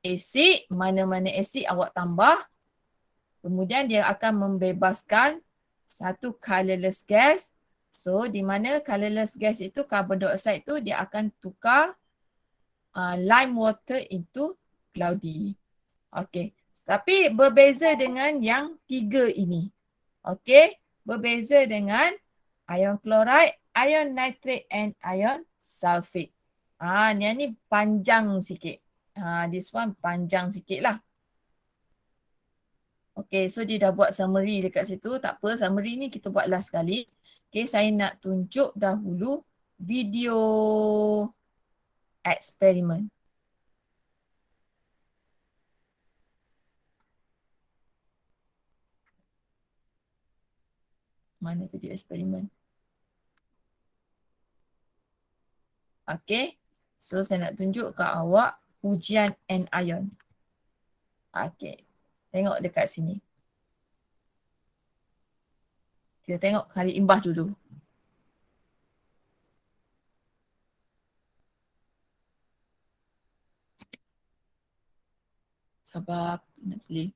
asid, mana-mana asid awak tambah. Kemudian dia akan membebaskan satu colourless gas. So di mana colourless gas itu carbon dioxide itu dia akan tukar lime water into cloudy. Okay. Tapi berbeza dengan yang tiga ini. Okay. Berbeza dengan ion chloride, ion nitrate and ion sulfate. Ni panjang sikit. This one panjang sikit lah. Okay, so dia dah buat summary dekat situ. Tak apa, summary ni kita buat last sekali. Okay, saya nak tunjuk dahulu video eksperimen. Mana video eksperimen? Okay, so saya nak tunjuk ke awak ujian anion. Okay, tengok dekat sini. Kita tengok kali imbah dulu. Sabar, nak pilih.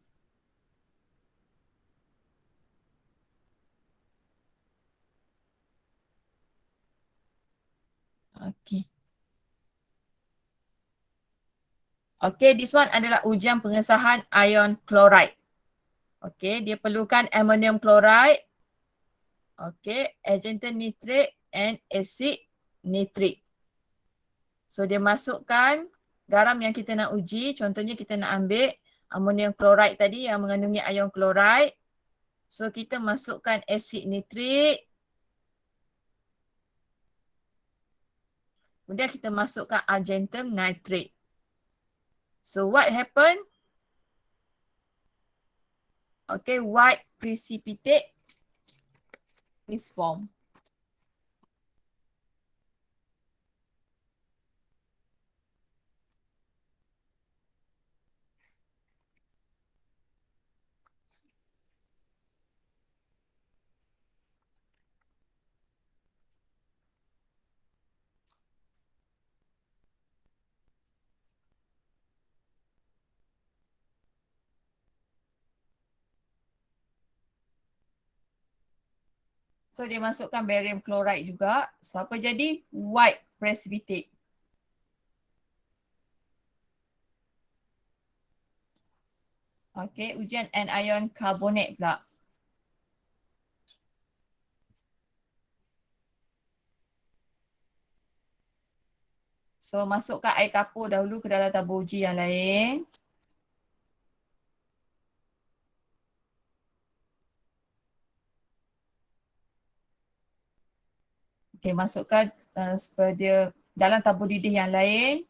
Okay. Okay, this one adalah ujian pengesahan ion chloride. Okay, dia perlukan ammonium chloride. Okay, argentum nitrate and acid nitric. So dia masukkan garam yang kita nak uji. Contohnya kita nak ambil ammonium chloride tadi yang mengandungi ion chloride. So kita masukkan acid nitric. Kemudian kita masukkan argentum nitrate. So what happened? Okay, white precipitate is formed. So dia masukkan barium chloride juga. So apa jadi? White precipitate. Okay, ujian anion carbonate pula. So masukkan air kapur dahulu ke dalam tabur uji yang lain. Okay, masukkan seperti dalam tabur didih yang lain.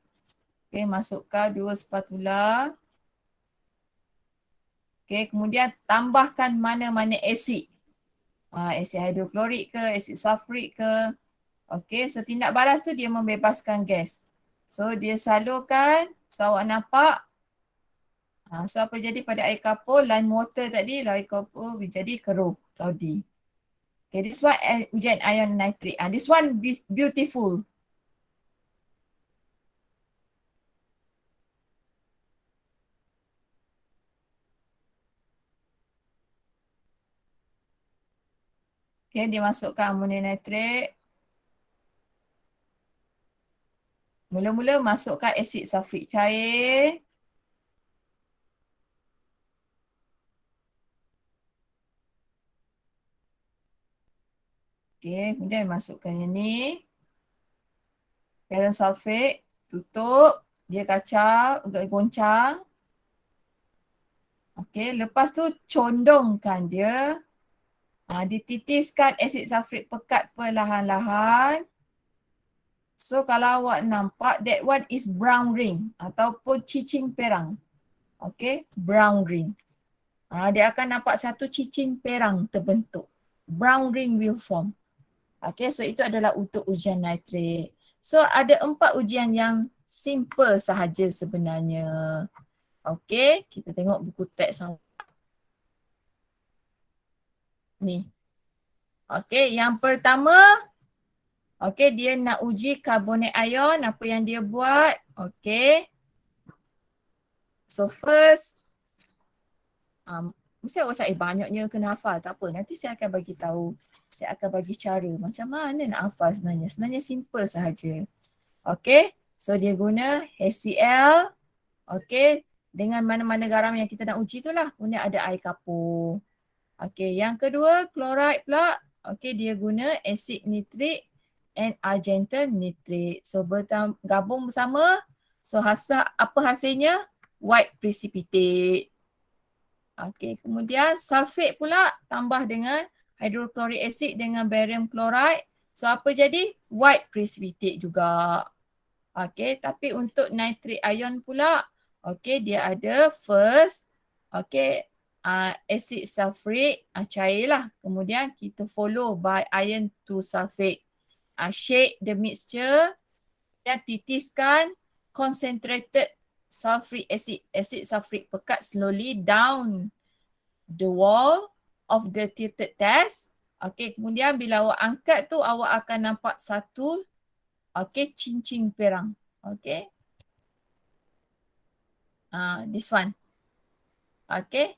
Okay, masukkan 2 spatula. Okay, kemudian tambahkan mana-mana asid. Asid hidroklorik ke, asid sulfurik ke. Okay, so tindak balas tu dia membebaskan gas. So dia salurkan, so awak nampak. So apa jadi pada air kapur, lime water tadi, air kapur jadi keruh, cloudy. Okay, this one ujian ion nitrate. This one beautiful. Okay, dia masukkan ammonium nitrate. Mula-mula masukkan asid sulfurik cair. Okay, kemudian masukkan yang ni. Barium sulfate, tutup. Dia kacau, goncang. Okey, lepas tu condongkan dia. Dititiskan asid sulfurik pekat perlahan-lahan. So kalau awak nampak, that one is brown ring ataupun cicing perang. Okay, brown ring. Dia akan nampak satu cicing perang terbentuk. Brown ring will form. Okay, so itu adalah untuk ujian nitrit. So ada 4 ujian yang simple sahaja sebenarnya. Okay, kita tengok buku teks ni. Okay, yang pertama, okay, dia nak uji karbonat ion. Apa yang dia buat? Okay. So first, mesti awak cakap, banyaknya kena hafal. Tak apa, nanti saya akan bagi tahu. Saya akan bagi cara macam mana nak hafal sebenarnya. Sebenarnya simple sahaja. Okay, so dia guna HCl. Okay, dengan mana-mana garam yang kita nak uji tu lah. Kemudian ada air kapur. Okay, yang kedua, chloride pula. Okay, dia guna asid nitrik and argentum nitrate. So gabung bersama. So apa hasilnya? White precipitate. Okay, kemudian sulfate pula tambah dengan hydrochloric acid dengan barium chloride. So apa jadi? White precipitate juga. Okay, tapi untuk nitric ion pula, okay, dia ada first, okay, acid sulfuric, cair lah. Kemudian kita follow by iron 2 sulfate. Shake the mixture dan titiskan concentrated sulfuric acid, acid sulfuric pekat slowly down the wall of the tilted test. Okay, kemudian bila awak angkat tu, awak akan nampak satu, okay, cincin perang. Okay. This one. Okay.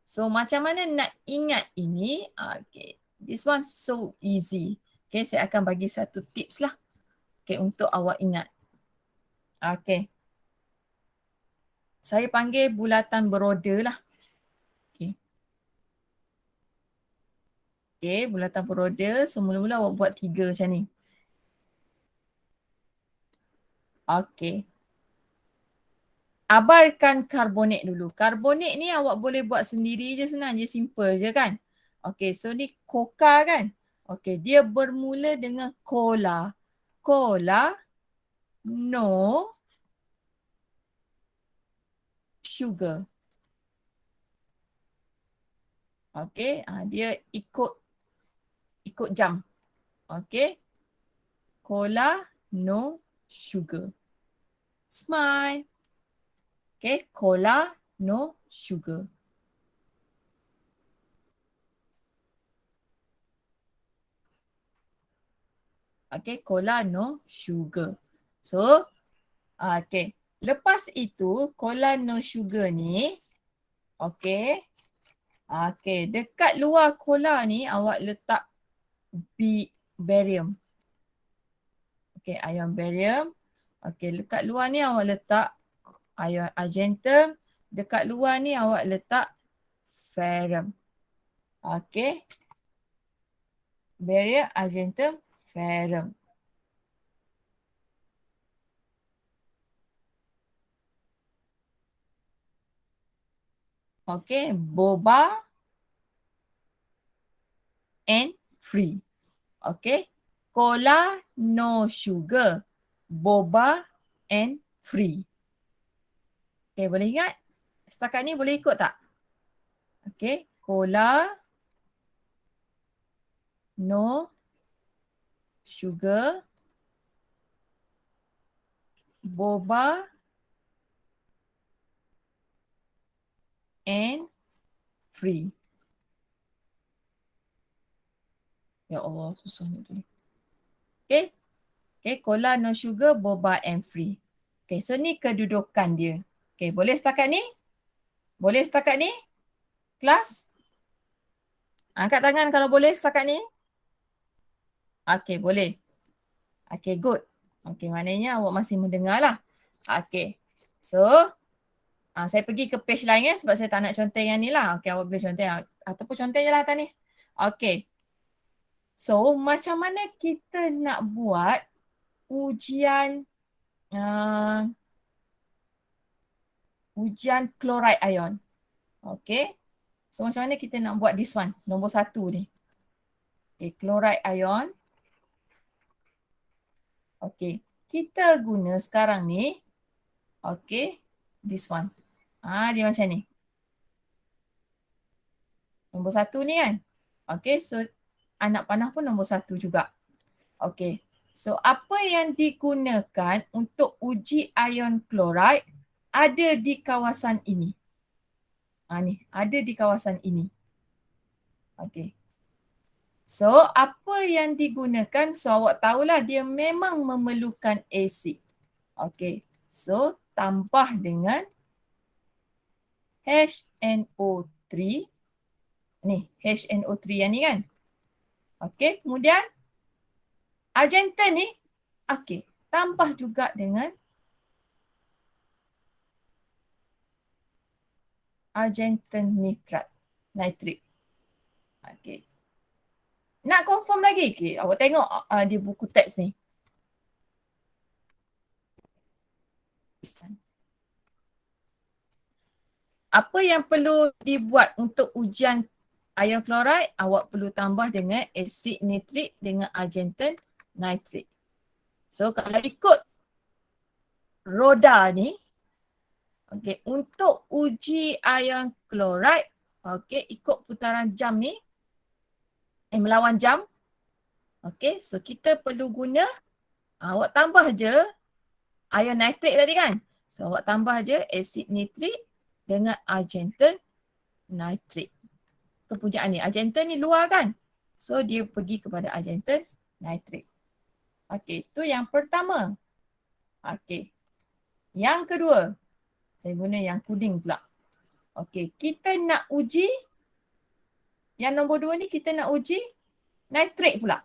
So macam mana nak ingat ini? Okay. This one so easy. Okay, saya akan bagi satu tips lah. Okay, untuk awak ingat. Okay. Saya panggil bulatan beroda lah. Okay. Okay, bulatan beroda. So mula-mula awak buat 3 macam ni. Okay. Abarkan karbonat dulu. Karbonat ni awak boleh buat sendiri je, senang je, simple je kan. Okay, so ni coca kan. Okay, dia bermula dengan cola. Cola, no sugar. Okay, dia ikut jam. Okay, cola, no sugar. Smile. Okay, cola, no sugar. Okay, cola, no sugar. So, okay. Lepas itu, cola no sugar ni, okay. Okay, dekat luar cola ni awak letak barium. Okay, ion barium. Okay, dekat luar ni awak letak ion argentum. Dekat luar ni awak letak ferrum. Okay. Barium, argentum, ferrum. Okay, boba and free. Okay. Cola, no sugar. Boba and free. Okay, boleh ingat? Setakat ni boleh ikut tak? Okay, cola, no sugar, boba and free. Ya Allah, susah nak tulis. Okay. Okay, cola, no sugar, boba and free. Okay, so ni kedudukan dia. Okay, boleh setakat ni? Boleh setakat ni? Kelas? Angkat tangan kalau boleh setakat ni. Okay, boleh. Okay, good. Okay, maknanya awak masih mendengar lah. Okay, so saya pergi ke page lain sebab saya tak nak contoh yang ni lah. Okay, awak boleh contoh ataupun contoh je lah Tanis. Okay. So, macam mana kita nak buat ujian ujian chloride ion. Okay. So macam mana kita nak buat this one? Nombor 1 ni. Okay, chloride ion. Okay. Kita guna sekarang ni. Okay. This one. Dia macam ni. Nombor 1 ni kan. Okay. So anak panah pun nombor 1 juga. Okay. So apa yang digunakan untuk uji ion chloride ada di kawasan ini. Ni, ada di kawasan ini. Okay. So, apa yang digunakan? So, awak tahulah dia memang memerlukan asid. Okay. So, tambah dengan HNO3. Ni, HNO3 yang ni kan. Okay. Kemudian, argenten ni. Okay. Tambah juga dengan argenten nitrit. Okay. Nak confirm lagi? Okay. Awak tengok di buku teks ni. Apa yang perlu dibuat untuk ujian ion chloride? Awak perlu tambah dengan asid nitrik dengan argenten nitrit. So kalau ikut roda ni, okay, untuk uji ion chloride, okay, ikut putaran jam ni, melawan jam. Okay, so kita perlu guna, awak tambah je ion nitrit tadi kan. So awak tambah je asid nitrik dengan argenten nitrit. Kepunyaan ni, argenten ni luar kan. So dia pergi kepada argenten nitrit. Okay, tu yang pertama. Okay. Yang kedua, saya guna yang kuning pula. Okay, kita nak uji, yang nombor 2 ni kita nak uji nitrit pula.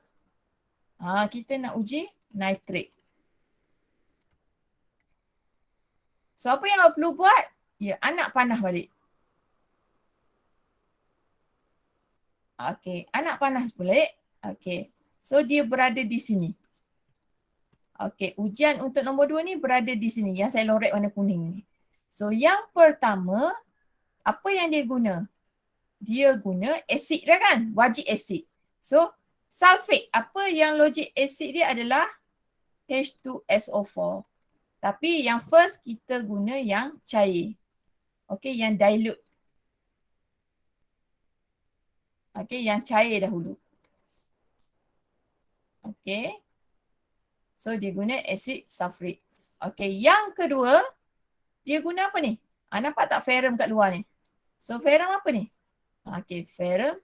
Kita nak uji nitrit. So apa yang awak perlu buat? Ya, anak panah balik. Okay, anak panah balik. Okay, so dia berada di sini. Okay, ujian untuk nombor 2 ni berada di sini. Yang saya lorek warna kuning ni. So yang pertama, apa yang dia guna? Dia guna asid dia kan? Wajib asid. So sulfate, apa yang logik asid dia adalah H2SO4. Tapi yang first kita guna yang cair. Okay, yang dilute. Okay, yang cair dahulu. Okay. So dia guna asid sulfuric. Okay, yang kedua, dia guna apa ni? Nampak tak ferrum kat luar ni? So ferrum apa ni? Okay, ferrum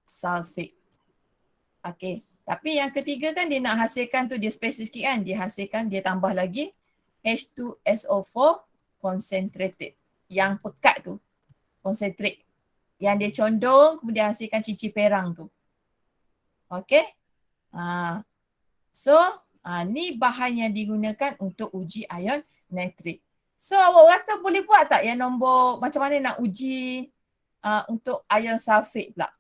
sulfate. Okay, tapi yang ketiga kan dia nak hasilkan tu, dia spesifik kan? Dia hasilkan, dia tambah lagi H2SO4 concentrated. Yang pekat tu, concentrate. Yang dia condong kemudian hasilkan cincin perang tu. Okay. So, ni bahan yang digunakan untuk uji ion nitrit. So, awak rasa boleh buat tak yang nombor macam mana nak uji untuk ion sulfate pula?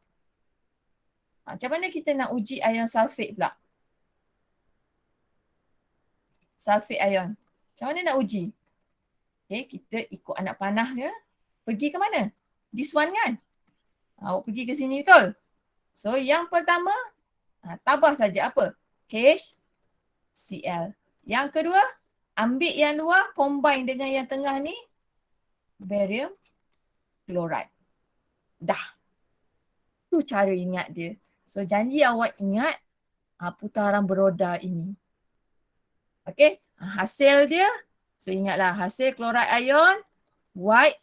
Macam mana kita nak uji ion sulfate pula? Sulfate ion. Macam mana nak uji? Okay, kita ikut anak panah ke? Pergi ke mana? This one kan? Awak pergi ke sini betul? So, yang pertama, tambah saja apa? HCl. Yang kedua, ambil yang luar, combine dengan yang tengah ni, barium chloride. Dah. Itu cara ingat dia. So, janji awak ingat putaran beroda ini. Okay, hasil dia, so ingatlah hasil chloride ion, white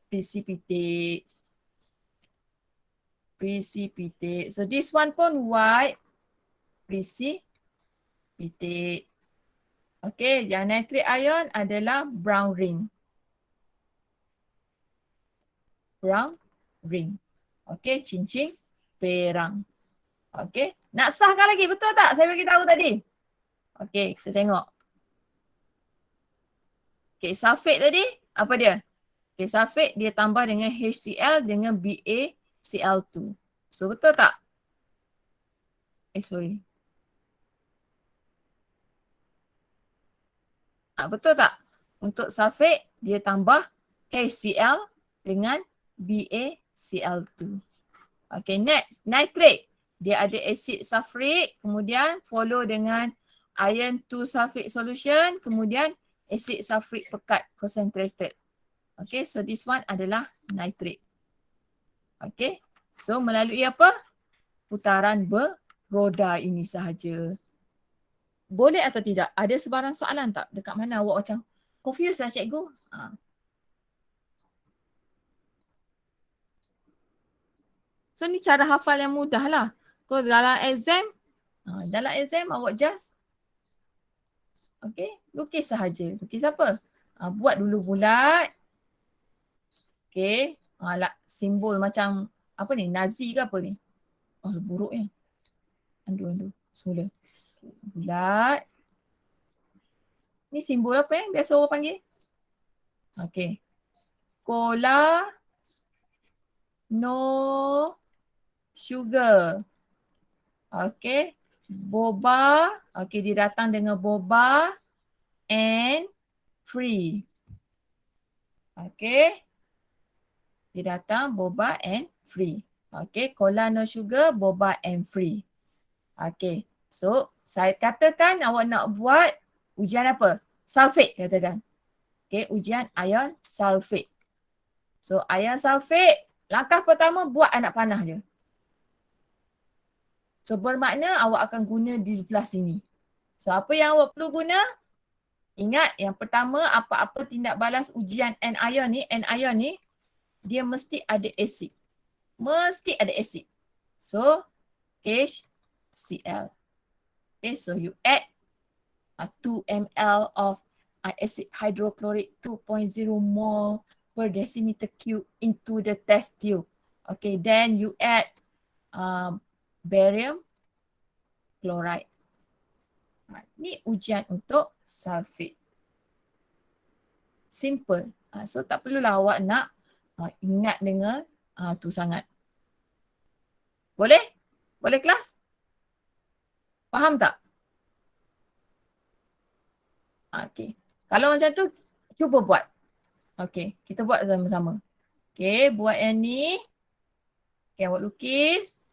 precipitate. Precipitate. So, this one pun white precipitate. Okay, yang nitrate ion adalah brown ring. Brown ring. Okay, cincin perang. Okay, nak sahkan lagi, betul tak? Saya bagi tahu tadi. Okay, kita tengok. Okay, sulfate tadi, apa dia? Okay, sulfate dia tambah dengan HCl dengan BaCl2. So, betul tak? Sorry. Betul tak? untuk sulfate dia tambah HCl dengan BaCl2. Okay, next, nitrate. Dia ada asid sulfuric, kemudian follow dengan iron 2 sulfate solution, kemudian asid sulfuric pekat concentrated. Okay, so this one adalah nitrate. Okay, so melalui apa? Putaran beroda ini sahaja. Boleh atau tidak? Ada sebarang soalan tak? Dekat mana awak macam confused lah cikgu? So ni cara hafal yang mudah lah. Kau dalam exam awak just lukis sahaja. Lukis apa? Buat dulu bulat. Simbol macam apa ni? Nazi ke apa ni? Buruknya. Andu. Semula. Bulat. Ni simbol apa biasa orang panggil? Cola no sugar. Boba. Dia datang dengan boba and free. Dia datang boba and free. Cola no sugar, boba and free. So saya katakan awak nak buat ujian apa? Sulfate katakan. Ujian ion sulfate. So ion sulfate, langkah pertama buat anak panah je. So bermakna awak akan guna di sebelah sini. So apa yang awak perlu guna? Ingat yang pertama apa-apa tindak balas ujian anion ni, dia mesti ada asid. Mesti ada asid. So HCl. So you add 2 ml of acid hydrochloric 2.0 mole per decimeter cube into the test tube. Then you add barium chloride. Ni ujian untuk sulfate. Simple. So tak perlulah awak nak ingat dengan tu sangat. Boleh? Boleh kelas? Faham tak? Kalau macam tu, cuba buat. Kita buat sama-sama. Buat yang ni. Awak lukis.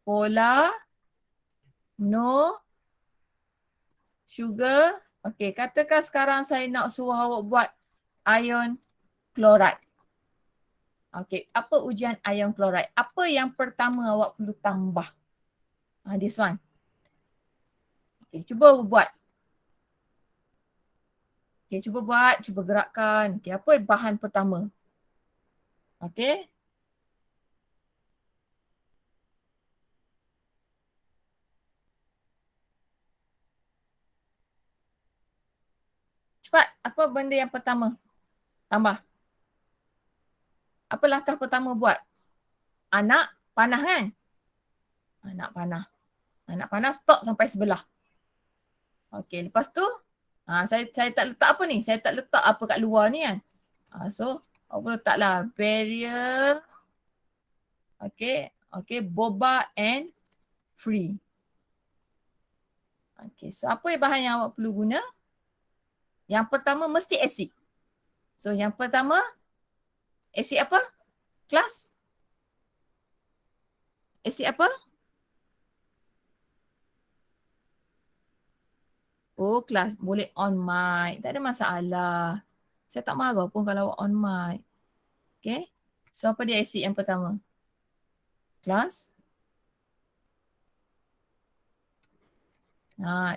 Cola. No. Sugar. Katakan sekarang saya nak suruh awak buat ion chloride. Apa ujian ion chloride? Apa yang pertama awak perlu tambah? This one. Cuba buat. Cuba buat, cuba gerakkan. Apa bahan pertama? Cepat, apa benda yang pertama? Tambah. Apa langkah pertama buat? Anak panah kan? Anak panah. Anak panah stop sampai sebelah. Lepas tu saya tak letak apa ni? Saya tak letak apa kat luar ni kan? So apa letaklah barrier. Boba and free. So apa bahan yang awak perlu guna? Yang pertama mesti asid. So yang pertama asid apa? Kelas? Asid apa? Kelas boleh on mic. Tak ada masalah. Saya tak marah pun kalau on mic. So apa dia asid yang pertama? Kelas?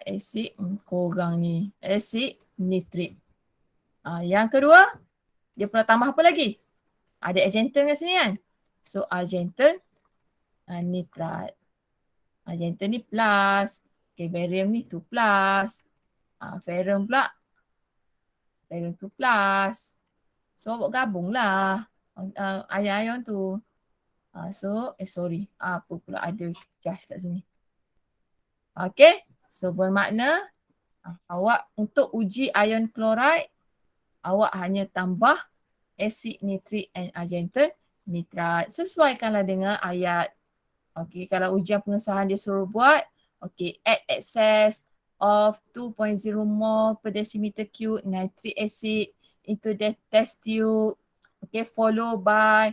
Asid korang ni. Asid nitrit. Yang kedua, dia pernah tambah apa lagi? Ada argentin kat sini kan? So argentin nitrat. Argentin ni plus. Barium ni 2 plus. Ferrum pula. Ferrum 2 plus. So awak gabung lah ion tu. Apa pula ada jas kat sini. So bermakna awak untuk uji ion chloride, awak hanya tambah asid nitrit and argentin nitrat. Sesuaikanlah dengan ayat. Kalau ujian pengesahan dia suruh buat, add excess of 2.0 mole per decimeter cube nitric acid into the test tube. Okay, followed by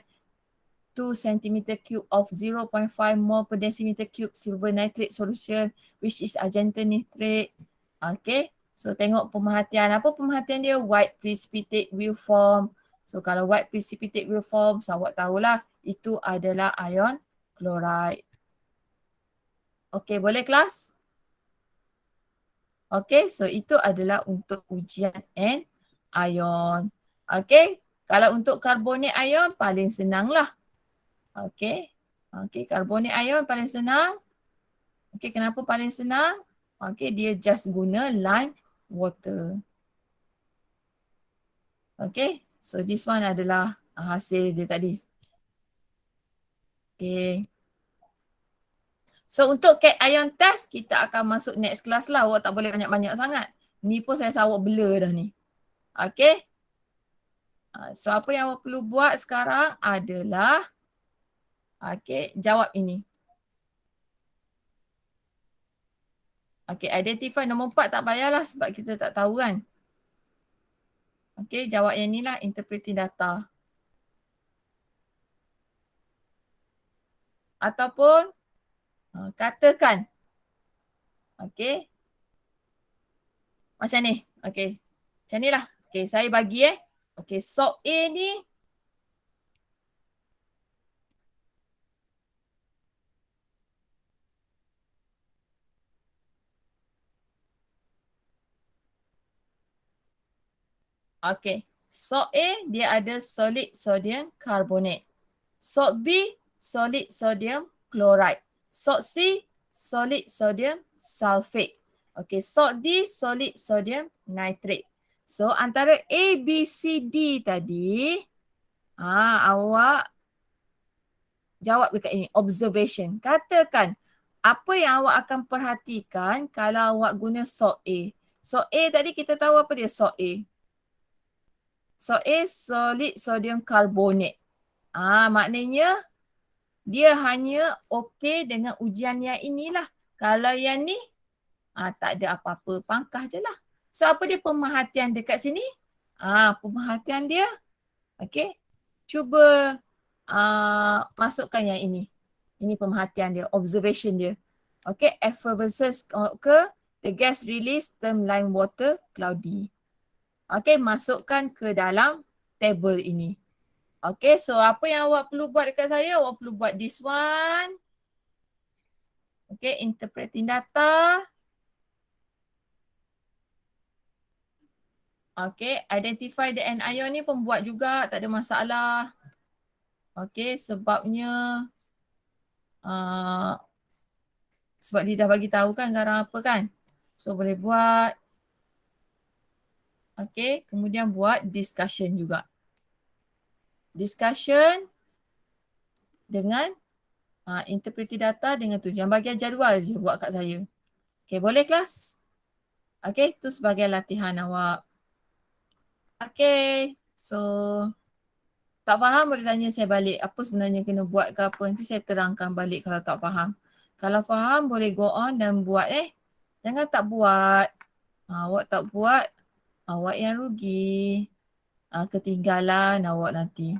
2 centimeter cube of 0.5 mole per decimeter cube silver nitrate solution which is argentine nitrate. Okay, so tengok pemerhatian. Apa pemerhatian dia? White precipitate will form. So kalau white precipitate will form, so awak tahulah itu adalah ion chloride. Okay, boleh kelas? Okay, so itu adalah untuk ujian anion. Okay, kalau untuk karbonat ion paling senang lah. Okay, okay, karbonat ion paling senang. Okay, kenapa paling senang? Okay, dia just guna lime water. Okay, so this one adalah hasil dia tadi. Okay. So untuk cation ion test, kita akan masuk next class lah. Awak tak boleh banyak-banyak sangat. Ni pun saya awak blur dah ni. Okay. So apa yang awak perlu buat sekarang adalah okay, jawab ini. Okay, identify nombor 4 tak payahlah sebab kita tak tahu kan. Okay, jawab yang ni lah, interpreting data. Ataupun katakan. Okay. Macam ni. Okay. Macam ni lah. Okay, saya bagi Okay, salt A ni. Okay. Salt A dia ada solid sodium carbonate. Salt B, solid sodium chloride. Salt C, solid sodium sulfate. Okay, salt D, solid sodium nitrate. So antara A, B, C, D tadi, awak jawab dekat ini, observation. Katakan, apa yang awak akan perhatikan kalau awak guna salt A? Salt A tadi kita tahu apa dia salt A. Salt A, solid sodium carbonate. Maknanya dia hanya okey dengan ujian yang inilah. Kalau yang ni, tak ada apa-apa. Pangkah je lah. So apa dia pemerhatian dekat sini? Pemerhatian dia, okey. Cuba masukkan yang ini. Ini pemerhatian dia, observation dia. Okay, effervescence ke the gas release term lime water cloudy. Okay, masukkan ke dalam table ini. Okay, so apa yang awak perlu buat dekat saya? Awak perlu buat this one. Okay, interpreting data. Okay, identify the anion ni pun buat juga, tak ada masalah. Okay, sebabnya sebab dia dah bagi tahu kan garang apa kan. So boleh buat. Okay, kemudian buat discussion juga. Discussion dengan interpretive data dengan tu. Yang bagian jadual je buat kat saya. Okay, boleh kelas? Okay, tu sebagai latihan awak. Okay, so tak faham boleh tanya saya balik apa sebenarnya kena buat ke apa. Nanti saya terangkan balik kalau tak faham. Kalau faham boleh go on dan buat Jangan tak buat. Awak tak buat, awak yang rugi. Ketinggalan awak nanti.